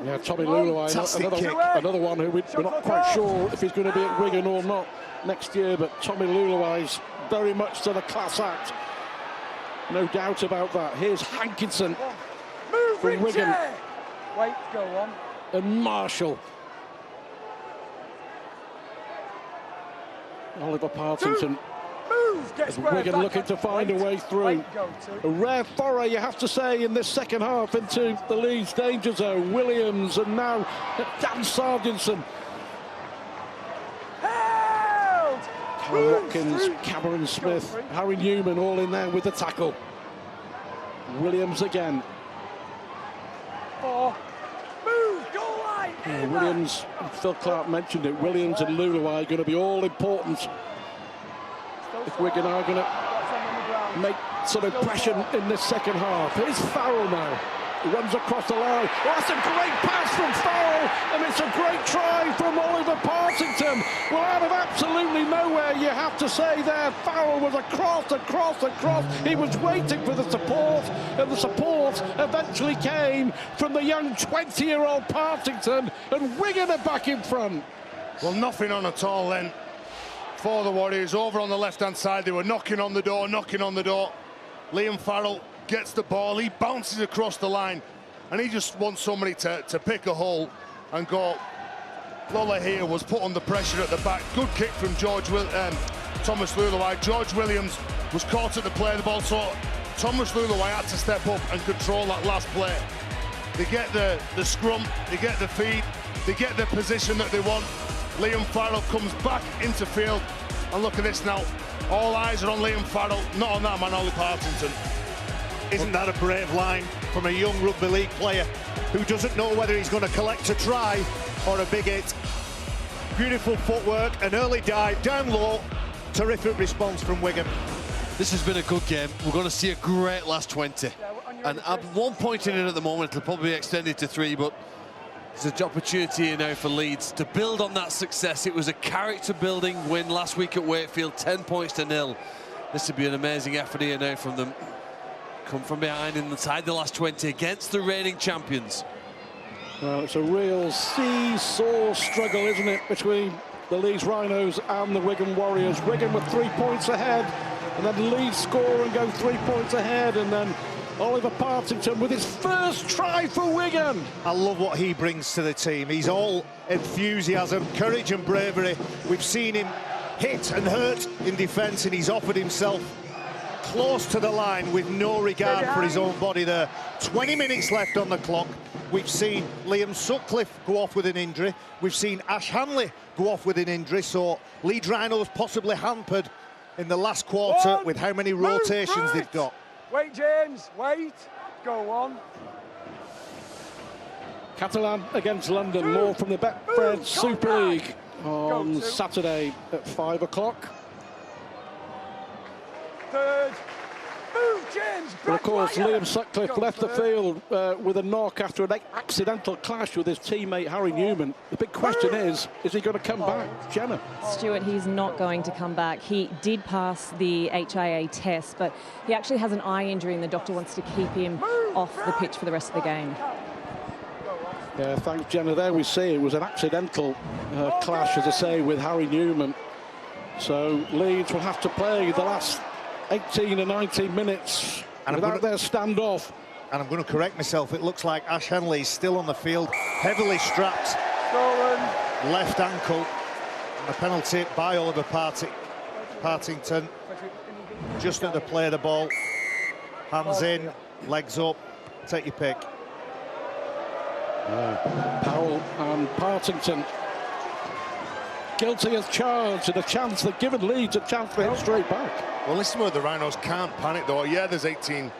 Yeah, Tommy Luluai, another one who we're not quite sure if he's going to be at Wigan or not next year, but Tommy Luluai's very much still a class act. No doubt about that. Here's Hankinson from Wigan. Wait, go on. And Marshall. Oliver Partington. Gets Wigan looking to find a way through. A rare foray, you have to say, in this second half into the Leeds danger zone. Williams and now Dan Sargentson. Watkins, Cameron Smith, Harry Newman all in there with the tackle. Williams again. Williams, Phil Clark mentioned it, Williams and Luluai are going to be all important if Wigan are going to make some impression in this second half. Here's Farrell now. He runs across the line. Oh, that's a great pass from Farrell, and it's a great try from Oliver Partington. Well, out of absolutely nowhere, you have to say there, Farrell was across. He was waiting for the support, and the support eventually came from the young 20-year-old Partington, and Wigan are back in front. Well, nothing on at all then for the Warriors. Over on the left-hand side, they were knocking on the door. Liam Farrell gets the ball, he bounces across the line, and he just wants somebody to pick a hole and go. Lola here was put under pressure at the back. Good kick from Thomas Luluai. George Williams was caught at the play of the ball, so Thomas Luluai had to step up and control that last play. They get the scrum, they get the feed, they get the position that they want. Liam Farrell comes back into field, and look at this now. All eyes are on Liam Farrell, not on that man, Ollie Partington. Isn't that a brave line from a young rugby league player who doesn't know whether he's going to collect a try or a big hit? Beautiful footwork, an early dive, down low, terrific response from Wigan. This has been a good game. We're going to see a great last 20. And at one point in it at the moment, it'll probably be extended to 3, but there's an opportunity here now for Leeds to build on that success. It was a character-building win last week at Wakefield, 10 points to 0. This would be an amazing effort here now from them. Come from behind inside the last 20 against the reigning champions. Well, it's a real seesaw struggle, isn't it, between the Leeds Rhinos and the Wigan Warriors. Wigan with 3 points ahead, and then Leeds score and go 3 points ahead, and then Oliver Partington with his first try for Wigan. I love what he brings to the team. He's all enthusiasm, courage and bravery. We've seen him hit and hurt in defence, and he's offered himself close to the line with no regard for his own body there. 20 minutes left on the clock. We've seen Liam Sutcliffe go off with an injury. We've seen Ash Hanley go off with an injury, so Leeds Rhinos possibly hampered in the last quarter with how many rotations they've got. Wait, James, wait. Go on. Catalan against London, more from the Betfred Super League on Saturday at 5 o'clock. Third. Move, James. But of course, Liam Sutcliffe left the field with a knock after an accidental clash with his teammate Harry Newman. The big question is he going to come back? Jenna? Stuart, he's not going to come back. He did pass the HIA test, but he actually has an eye injury, and the doctor wants to keep him off the pitch for the rest of the game. Yeah, thanks, Jenna. There we see it was an accidental clash, as I say, with Harry Newman. So Leeds will have to play the last 18 and 19 minutes without their standoff. And I'm going to correct myself. It looks like Ash Henley is still on the field, heavily strapped. Left ankle. And a penalty by Oliver Partington. Just at the play of the ball. Hands in, legs up. Take your pick. Powell and Partington guilty as charged, and a chance, they've given Leeds a chance to hit straight back. Well, this is where the Rhinos can't panic though. Yeah, there's 18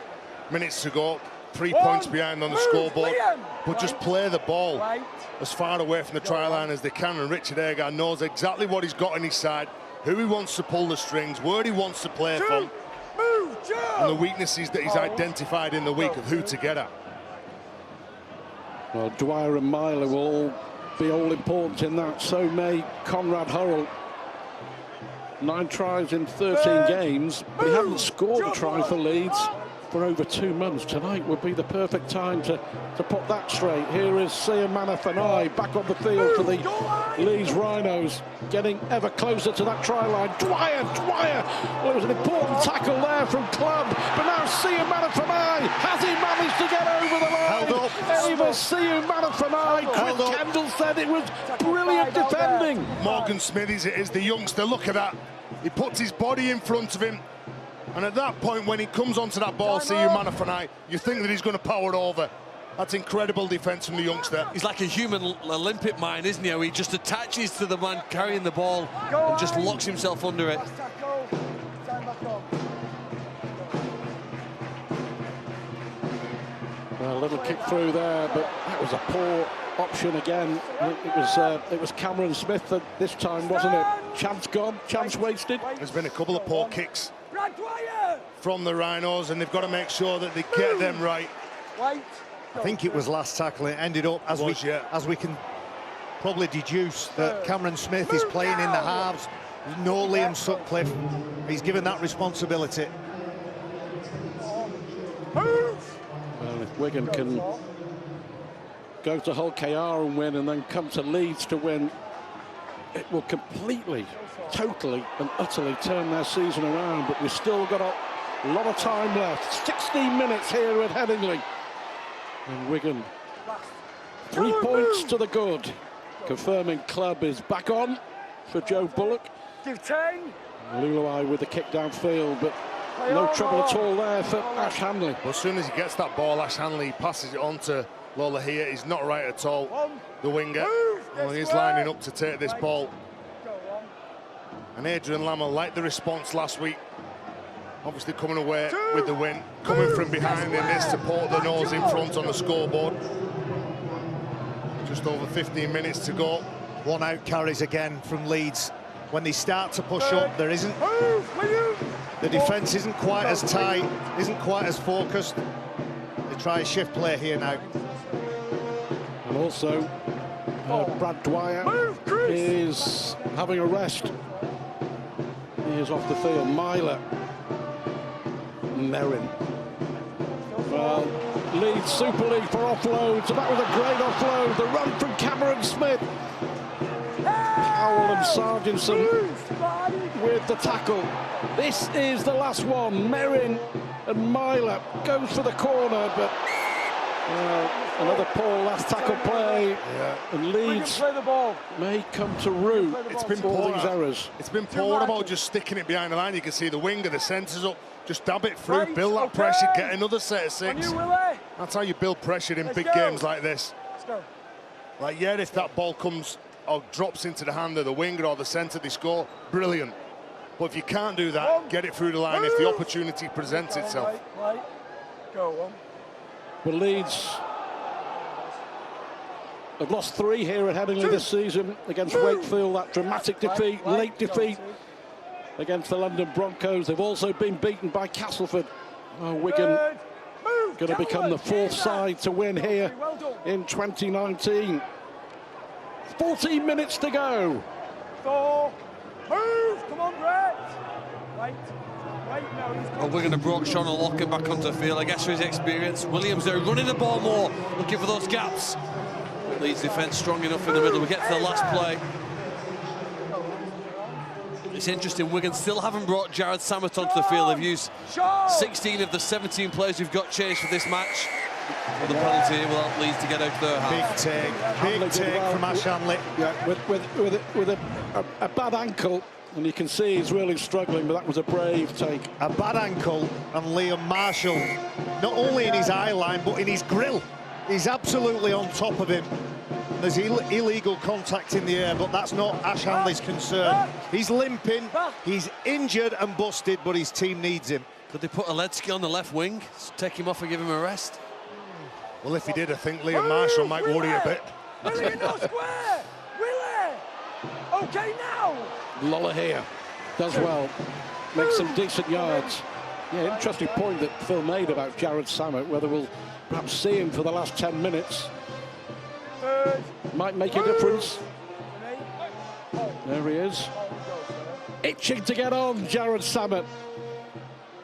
minutes to go, 3 points behind on the scoreboard, but just play the ball as far away from the try line as they can, and Richard Agar knows exactly what he's got on his side, who he wants to pull the strings, where he wants to play from, and the weaknesses that he's identified in the week of who to get at. Well, Dwyer and Myler will all be all important in that. So may Conrad Hurrell. 9 tries in 13 games, but he hasn't scored a try for Leeds for over 2 months. Tonight would be the perfect time to put that straight. Here is Sia Manafanai back on the field for the Leeds Rhinos, getting ever closer to that try line. Dwyer! Well, it was an important tackle there from Clubb, but now Sia Manafanai, has he managed to get over the line? Held up, Davis, see you, man of the night. Chris Kendall said it was brilliant defending. Morgan Smithies it is, the youngster. Look at that. He puts his body in front of him. And at that point, when he comes onto that ball, see you, man of the night, you think that he's going to power it over. That's incredible defence from the youngster. He's like a human Olympic mine, isn't he? He just attaches to the man carrying the ball and just locks himself under it. Well, a little kick through there, but that was a poor option again. It was Cameron Smith that this time, wasn't it? Chance gone, chance wasted. There's been a couple of poor kicks from the Rhinos, and they've got to make sure that they get them right. I think it was last tackle. It ended up, as we can probably deduce, that Cameron Smith is playing in the halves. No Liam Sutcliffe. He's given that responsibility. Well, if Wigan can go to Hull KR and win, and then come to Leeds to win, it will completely, totally and utterly turn their season around. But we've still got a lot of time left. 16 minutes here at Headingley. And Wigan, 3 points to the good. Confirming club is back on for Joe Bullock. Give 10. Luluai with the kick downfield, but no trouble at all there for Ash Hanley. Well, as soon as he gets that ball, Ash Hanley passes it on to Lola here. He's not right at all, the winger. Well, he's lining up to take this ball. And Adrian Lamel, like the response last week, obviously coming away with the win, coming from behind in this to put the nose in front on the scoreboard. Just over 15 minutes to go. One out carries again from Leeds. When they start to push up, there isn't... The defence isn't quite as tight, isn't quite as focused. They try a shift play here now. And also, Brad Dwyer is having a rest. He is off the field. Myler. Merrin. Well, Leeds Super League for offloads, and that was a great offload. The run from Cameron Smith. Powell and Sargentson with the tackle. This is the last one. Merrin and Myler goes for the corner, but another poor last tackle play. Yeah. And Leeds may come to rue. It's been all these errors. It's been poor about just sticking it behind the line. You can see the winger, the centre's up. Just dab it through, build that pressure, get another set of 6. That's how you build pressure in big games like this. Like, yeah, if that ball comes or drops into the hand of the winger or the centre, they score. Brilliant. But if you can't do that, get it through the line if the opportunity presents itself. Well, Leeds have lost 3 here at Headingley this season against Wakefield. That dramatic defeat, late defeat against the London Broncos. They've also been beaten by Castleford. Wigan going to become the 4th side to win here in 2019. 14 minutes to go. Move! Come on, Brett! Right. Well, Wigan have brought Sean Locken back onto the field, I guess, for his experience. Williams there running the ball more, looking for those gaps. Leeds defence strong enough in the middle. We get to the last play. It's interesting, Wigan still haven't brought Jared Samet onto the field. They've used 16 of the 17 players who've got changed for this match. Well, the penalty will help Leeds to get out their half. Big take from Ash Hanley. Yeah, with a bad ankle, and you can see he's really struggling, but that was a brave take. A bad ankle, and Liam Marshall, not only in his eye line, but in his grill. He's absolutely on top of him. There's illegal contact in the air, but that's not Ash Hanley's concern. He's limping, he's injured and busted, but his team needs him. Could they put Aletsky on the left wing, take him off and give him a rest? Well, if he did, I think Liam Marshall might worry a bit. Willie, no square! Willie! Okay, now! Lola here does well, makes some decent yards. Yeah, interesting point that Phil made about Jared Samet, whether we'll perhaps see him for the last 10 minutes. Might make a difference. There he is. Itching to get on, Jared Samet.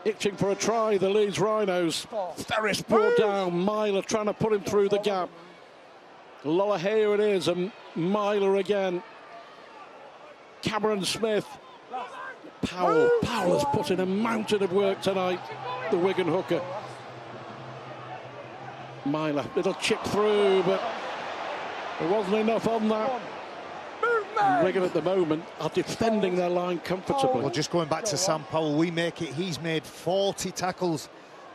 Itching for a try, the Leeds Rhinos. Ferris brought down, Myler trying to put him through the gap. Lola here it is, and Myler again. Cameron Smith. Powell has put in a mountain of work tonight, the Wigan hooker. Myler, little chip through, but there wasn't enough on that. Wigan at the moment are defending their line comfortably. Well, just going back to Sam Powell, we make it. He's made 40 tackles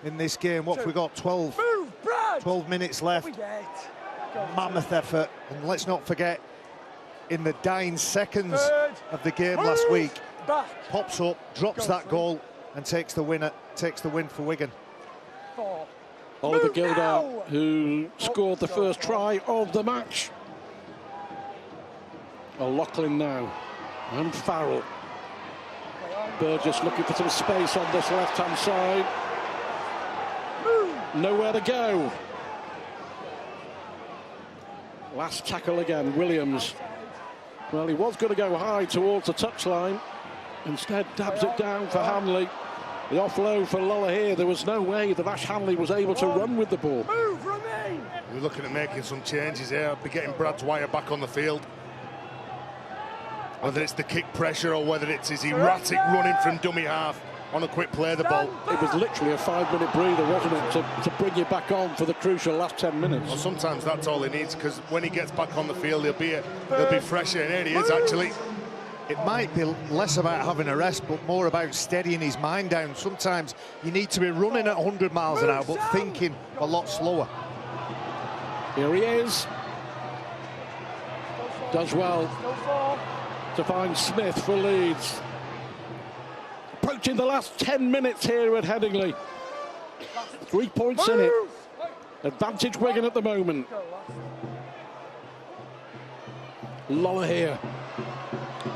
in this game. What have we got? 12 minutes left. Mammoth effort. And let's not forget, in the dying seconds of the game last week, pops up, drops that goal, and takes the win for Wigan. Oliver Gildart, who scored the first try of the match. O'Loughlin now, and Farrell. Burgess looking for some space on this left-hand side. Nowhere to go. Last tackle again, Williams. Well, he was going to go high towards the touchline. Instead, dabs it down for Hanley. The offload for Lollahir. There was no way that Ash Hanley was able to run with the ball. We're looking at making some changes here. Be getting Brad Dwyer back on the field. Whether it's the kick pressure or whether it's his erratic running from dummy half on a quick play of the ball. It was literally a 5-minute breather, wasn't it, to bring you back on for the crucial last 10 minutes. Well, sometimes that's all he needs, because when he gets back on the field, he'll be fresher. And here he is, actually. It might be less about having a rest, but more about steadying his mind down. Sometimes you need to be running at 100 miles an hour, but thinking a lot slower. Here he is. Does well to find Smith for Leeds. Approaching the last 10 minutes here at Headingley. 3 points in it. Advantage Wigan at the moment. Lollahir.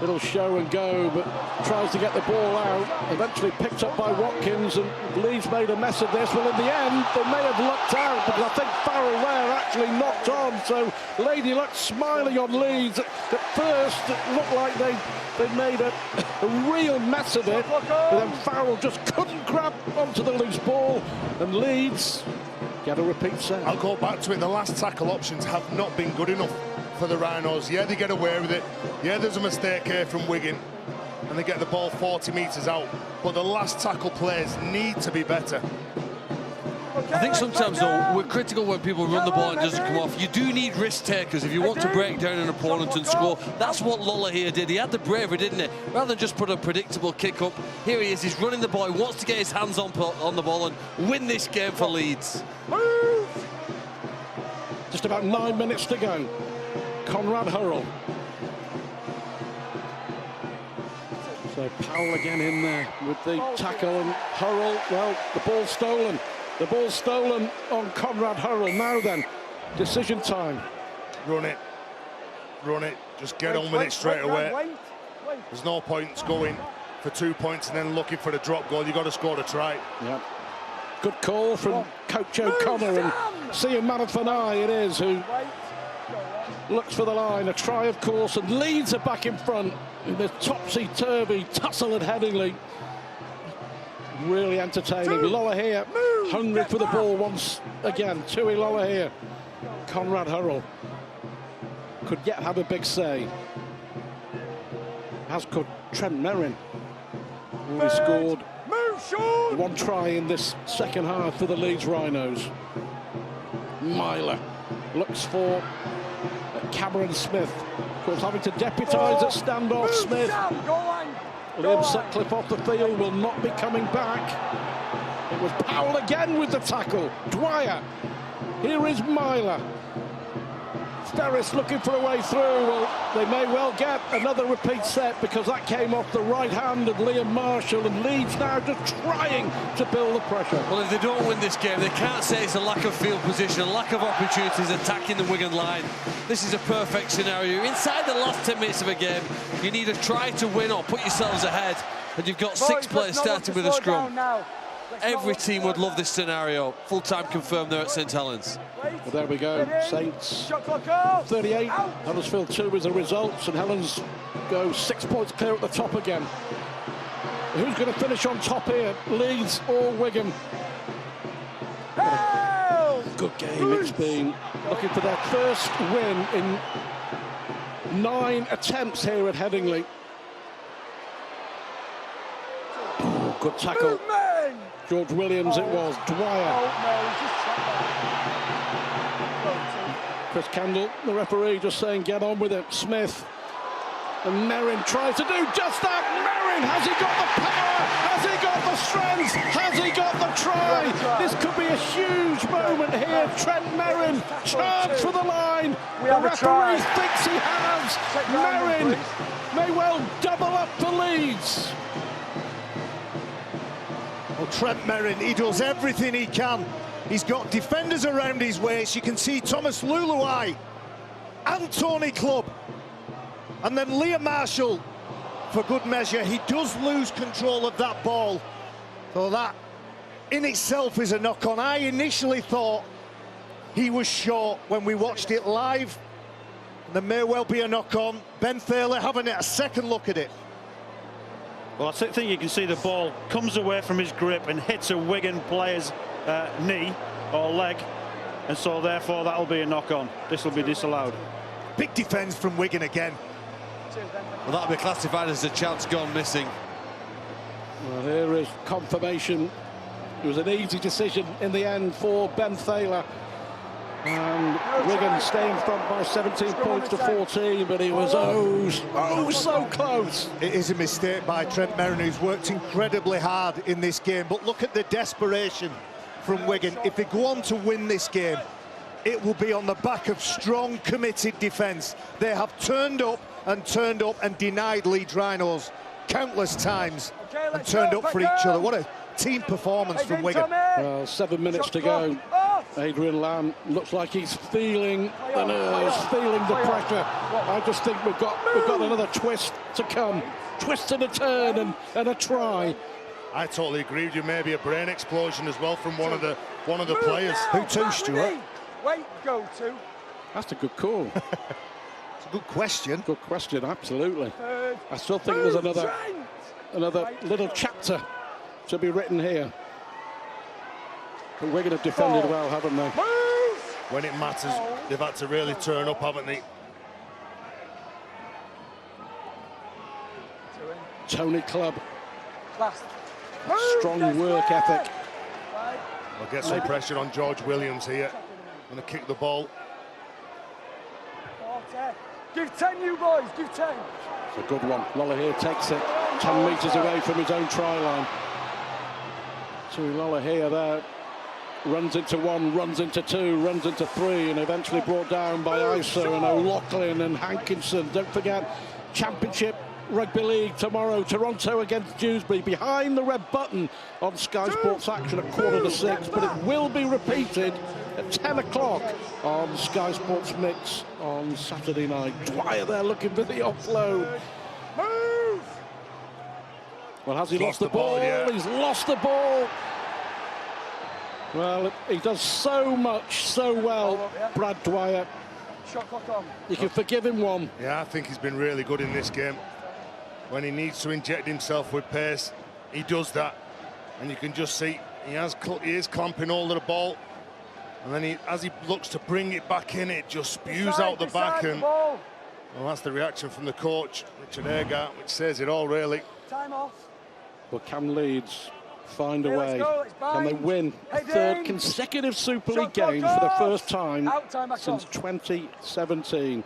Little show and go, but tries to get the ball out. Eventually picked up by Watkins, and Leeds made a mess of this. Well, in the end, they may have lucked out, because I think Farrell there actually knocked on. So Lady Luck smiling on Leeds. At first, it looked like they made a real mess of it, but then Farrell just couldn't grab onto the loose ball, and Leeds get a repeat set. I'll go back to it. The last tackle options have not been good enough for the Rhinos. Yeah, they get away with it. Yeah, there's a mistake here from Wigan, and they get the ball 40 metres out. But the last tackle plays need to be better. I think sometimes, though, we're critical when people run the ball and it doesn't come off. You do need risk takers if you want to break down an opponent and score. That's what Lollahir did. He had the bravery, didn't he? Rather than just put a predictable kick up, here he is. He's running the ball. He wants to get his hands on the ball and win this game for Leeds. Just about 9 minutes to go. Conrad Hurrell. So Powell again in there with the tackle, and Hurrell, well, the ball's stolen. The ball's stolen on Conrad Hurrell. Now then, decision time. Run it. Run it. Just get on with it straight away. There's no point going for 2 points and then looking for the drop goal. You've got to score the try. Yeah. Good call from Coach O'Connor, and seeing Manafanai it is who looks for the line. A try, of course, and Leeds are back in front in this topsy-turvy tussle at Headingley. Really entertaining. Lollahir hungry for the ball once again. Tui Lollahir. Conrad Hurrell could yet have a big say, as could Trent Merrin, who he scored one try in this second half for the Leeds Rhinos. Myler looks for Cameron Smith. Of course, having to deputise at standoff. Smith. Liam Sutcliffe off the field, will not be coming back. It was Powell again with the tackle. Dwyer. Here is Myler. Ferris looking for a way through. Well, they may well get another repeat set, because that came off the right hand of Liam Marshall, and Leeds now just trying to build the pressure. Well, if they don't win this game, they can't say it's a lack of field position, a lack of opportunities attacking the Wigan line. This is a perfect scenario. Inside the last 10 minutes of a game, you need to try to win or put yourselves ahead, and you've got 6 players starting with a scrum. Every team would love this scenario. Full time confirmed there at St Helens. Well, there we go. Saints 38, Huddersfield 2 is the results, and Helens go 6 points clear at the top again. Who's going to finish on top here, Leeds or Wigan? Good game it's been. Looking for their first win in 9 attempts here at Headingley. Oh, good tackle. George Williams it was. Dwyer. Chris Kendall, the referee, just saying get on with it. Smith and Merrin tries to do just that. Merrin, has he got the power? Has he got the strength? Has he got the try? This could be a huge moment here. Trent Merrin, chance for the line. The referee thinks he has. Merrin may well double up for Leeds. Well, Trent Merrin, he does everything he can. He's got defenders around his waist. You can see Thomas Luluai and Tony Clubb. And then Liam Marshall, for good measure. He does lose control of that ball. So that in itself is a knock-on. I initially thought he was short when we watched it live. There may well be a knock-on. Ben Thaler having a second look at it. Well, I think you can see the ball comes away from his grip and hits a Wigan player's knee or leg, and so therefore that'll be a knock-on. This will be disallowed. Big defence from Wigan again. Well, that'll be classified as a chance gone missing. Well, here is confirmation. It was an easy decision in the end for Ben Thaler. And Wigan staying front by 17 points to 14, but he was oh so close. It is a mistake by Trent Merrin, who's worked incredibly hard in this game. But look at the desperation from Wigan. If they go on to win this game, it will be on the back of strong, committed defence. They have turned up and denied Leeds Rhinos countless times and turned up for each other. What a team performance from Wigan. Well, 7 minutes to go. Adrian Lamb looks like he's feeling the nerves, feeling the pressure. I just think we've got another twist to come. Twist and a turn and a try. I totally agree with you. Maybe a brain explosion as well from one of the players. Who to, Stuart? Wait, go to. That's a good call. It's a good question. Good question, absolutely. I still think there's another little chapter to be written here. But Wigan have defended well, haven't they? When it matters, they've had to really turn up, haven't they? Tony Clubb. Strong work ethic. We'll get some pressure on George Williams here. Going to kick the ball. Give 10, you boys, give 10. It's a good one. Lolohea takes it 10 metres away from his own try line. So Lolohea there runs into one, runs into two, runs into three, and eventually brought down by Iso and O'Loughlin and Hankinson. Don't forget, Championship Rugby League tomorrow, Toronto against Dewsbury, behind the red button on Sky Sports Action at 5:45, but it will be repeated at 10 o'clock on Sky Sports Mix on Saturday night. Dwyer there looking for the offload. Move! Well, has he lost the ball? Yeah. He's lost the ball. Well, he does so much, so well, Brad Dwyer. Shot clock on. You can forgive him one. Yeah, I think he's been really good in this game. When he needs to inject himself with pace, he does that. And you can just see he is clamping hold of the ball. And then as he looks to bring it back in, it just spews out the back. And well, that's the reaction from the coach, Richard Agar, which says it all, really. Time off. Well, can Leeds find a way? Can they win a third consecutive Super League game for the first time since 2017?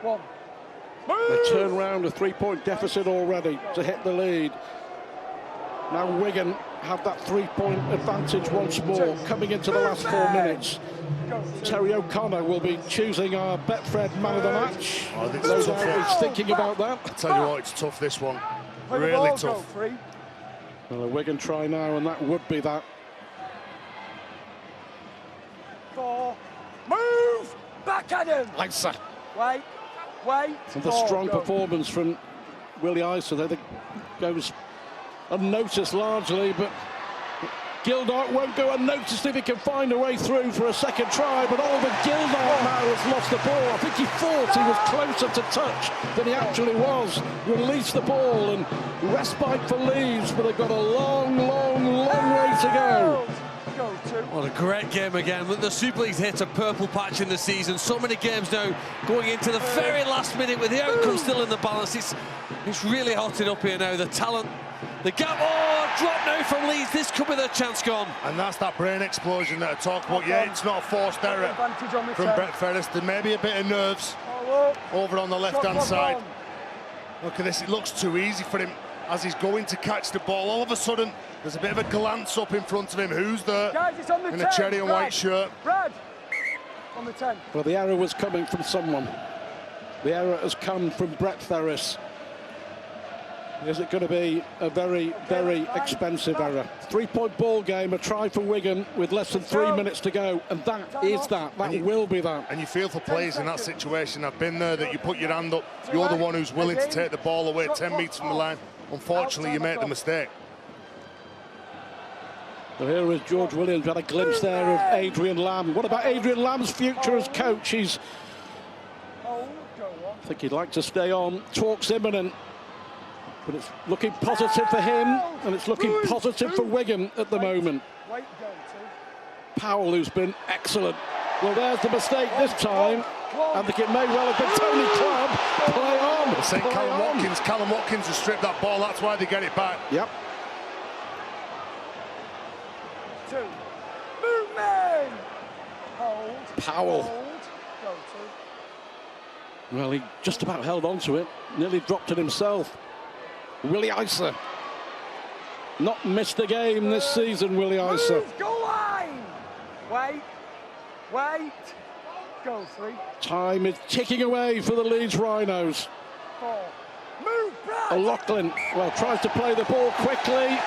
One. They turn round a 3-point deficit already to hit the lead. Now Wigan have that 3-point advantage once more coming into the last 4 minutes. Terry O'Connor will be choosing our Betfred man of the match. Oh, this No is tough. doubt he's thinking about that. I tell you what, it's tough, this one. Really tough. Well, a Wigan try now, and that would be that. 4. Move! Back at him! Isa. Wait. And the strong performance from Willie Isa there that goes unnoticed largely, but Gildart won't go unnoticed if he can find a way through for a second try. But Oliver Gildart now has lost the ball. I think he thought he was closer to touch than he actually was. Released the ball and respite for Leeds, but they've got a long way to go. What a great game again. The Super League's hit a purple patch in the season. So many games now going into the very last minute with the outcome still in the balance. It's really hotting up here now. The talent, the gap. Oh, drop now from Leeds. This could be their chance gone. And that's that brain explosion that I talk about. Yeah, it's not a forced error from Brett Ferris. There may be a bit of nerves over on the left-hand side. Look at this, it looks too easy for him as he's going to catch the ball. All of a sudden, there's a bit of a glance up in front of him. Who's there? Guys, it's on the in 10. a cherry and white shirt? Brad, on the 10. Well, the error was coming from someone. The error has come from Brett Ferris. Is it going to be a very, very expensive error? 3-point ball game, a try for Wigan with less than 3 minutes to go, and that is that. That will be that. And you feel for players in that situation. I've been there, that you put your hand up, you're the one who's willing to take the ball away 10 metres from the line. Unfortunately, you make the mistake. So here is George Williams, had a glimpse there of Adrian Lamb. What about Adrian Lamb's future as coach? I think he'd like to stay on. Talk's imminent. But it's looking positive for him, and it's looking positive for Wigan at the moment. Powell, who's been excellent. Well, there's the mistake this time. I think it may well have been Tony Clubb. Play on. Say Callum Watkins has stripped that ball. That's why they get it back. Yep. 2. Movement. Hold. Powell. Hold. Go to. Well, he just about held on to it. Nearly dropped it himself. Willie Isa. Not missed a game this season, Willie Isa. Go line. Wait. Go 3. Time is ticking away for the Leeds Rhinos. 4. Move, Brad. O'Loughlin, well, tries to play the ball quickly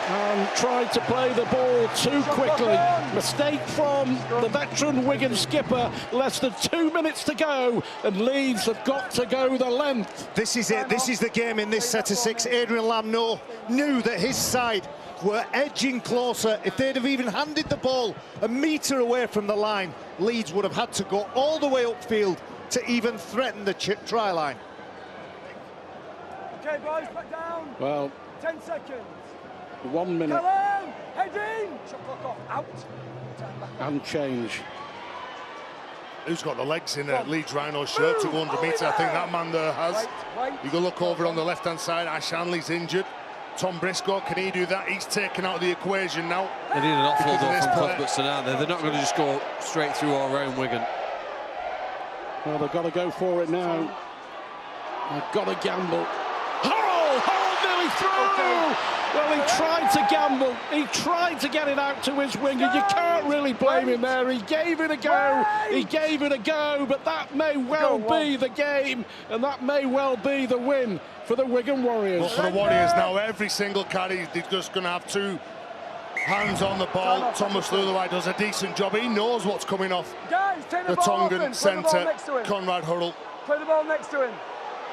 and tried to play the ball too quickly. Mistake from the veteran Wigan skipper. Less than 2 minutes to go, and Leeds have got to go the length. This is it. This is the game in this set of 6. Adrian Lamb knew that his side were edging closer. If they'd have even handed the ball a metre away from the line, Leeds would have had to go all the way upfield to even threaten the try line. Okay, boys, back down. Well, 10 seconds. 1 minute. Callum, head in. Shot clock off. Out. And change. Who's got the legs in a Leeds Rhino shirt to go underneath? I think that man there has. You can look over on the left-hand side. Ash Hanley's injured. Tom Briscoe, can he do that? He's taken out of the equation now. They need an offload though from Cuthbertson, aren't they? They're not going to just go straight through or around Wigan. Well, they've got to go for it now. They've got to gamble. Harold nearly through! Well, he tried to gamble. He tried to get it out to his winger. You can't really blame him there. He gave it a go. He gave it a go, but that may well be the game, and that may well be the win for the Wigan Warriors. But for the Warriors now, every single carry, they're just going to have 2 hands on the ball. Thomas Luluai does a decent job. He knows what's coming off the Tongan centre, Conrad Hurrell. Play the ball next to him.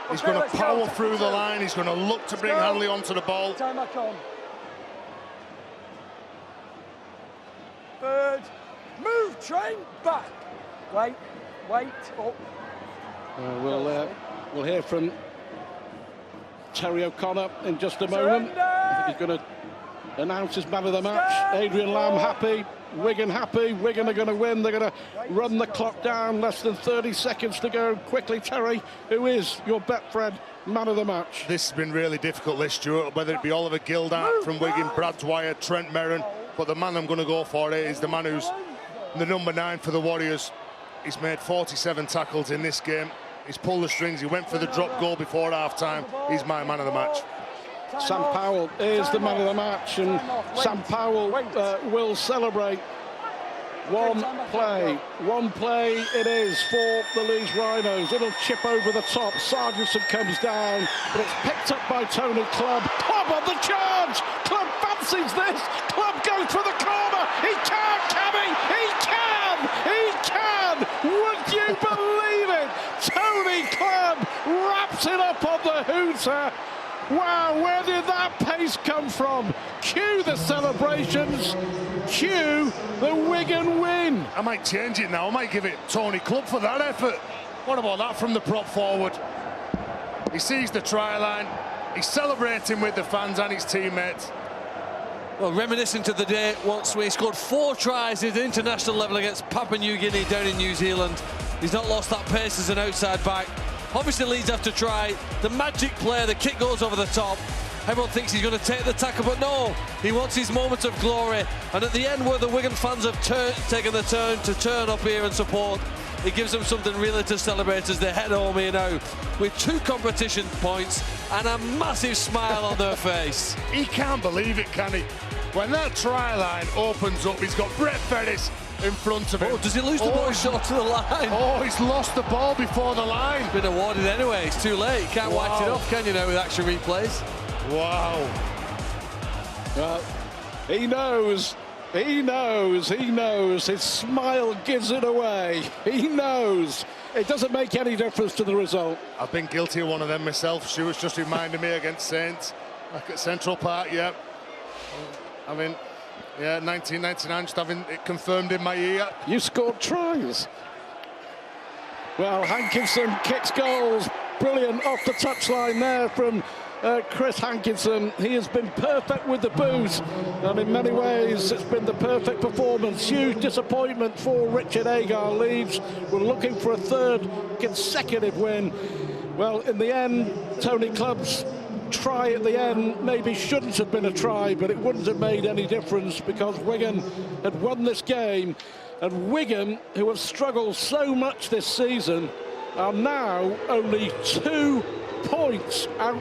He's going to power through the line. He's going to look to bring Hanley onto the ball. Time back on. 3rd. Move, train, back. Wait, up. We'll hear from Terry O'Connor in just a moment. I think he's going to announce his man of the match. Adrian Lamb happy. Wigan happy. Wigan are going to win. They're going to run the clock down. Less than 30 seconds to go. Quickly, Terry, who is your Betfred man of the match? This has been really difficult, this, Stuart, whether it be Oliver Gildart from Wigan, Brad Dwyer, Trent Merrin. But the man I'm going to go for is the man who's the number 9 for the Warriors. He's made 47 tackles in this game. He's pulled the strings. He went for the drop goal before half-time. He's my man of the match. Sam Powell is the man of the match, and Sam Powell will celebrate. One play it is for the Leeds Rhinos. It'll chip over the top. Sargentson comes down, but it's picked up by Tony Clubb. Clubb on the charge. Clubb fancies this. Clubb goes for the corner. He can he? He can! Would you believe it? Tony Clubb wraps it up on the hooter. Wow, where did that pace come from? Cue the celebrations. Cue the Wigan win. I might change it now. I might give it Tony Clubb for that effort. What about that from the prop forward? He sees the try line. He's celebrating with the fans and his teammates. Well, reminiscent of the day once we scored 4 tries at international level against Papua New Guinea down in New Zealand. He's not lost that pace as an outside back. Obviously, Leeds have to try the magic play. The kick goes over the top. Everyone thinks he's going to take the tackle, but no, he wants his moment of glory. And at the end, where the Wigan fans have taken the turn to turn up here and support, it gives them something really to celebrate as they head home here now with 2 competition points and a massive smile on their face. He can't believe it, can he? When that try line opens up, he's got Brett Ferris in front of him. Oh, does he lose the ball short to the line? Oh, he's lost the ball before the line. It's been awarded anyway, it's too late. Can't wipe it off, can you, now, with action replays? Wow. He knows. He knows. He knows. His smile gives it away. He knows. It doesn't make any difference to the result. I've been guilty of one of them myself. Stuart's just reminded me against Saints. Back at Central Park, yeah. I mean, yeah, 1999, just having it confirmed in my ear. You scored tries. Well, Hankinson kicks goals. Brilliant off the touchline there from Chris Hankinson. He has been perfect with the boot, and in many ways it's been the perfect performance. Huge disappointment for Richard Agar. Leeds were looking for a 3rd consecutive win. Well, in the end, Tony Clubb's try at the end maybe shouldn't have been a try, but it wouldn't have made any difference because Wigan had won this game, and Wigan, who have struggled so much this season, are now only 2 points out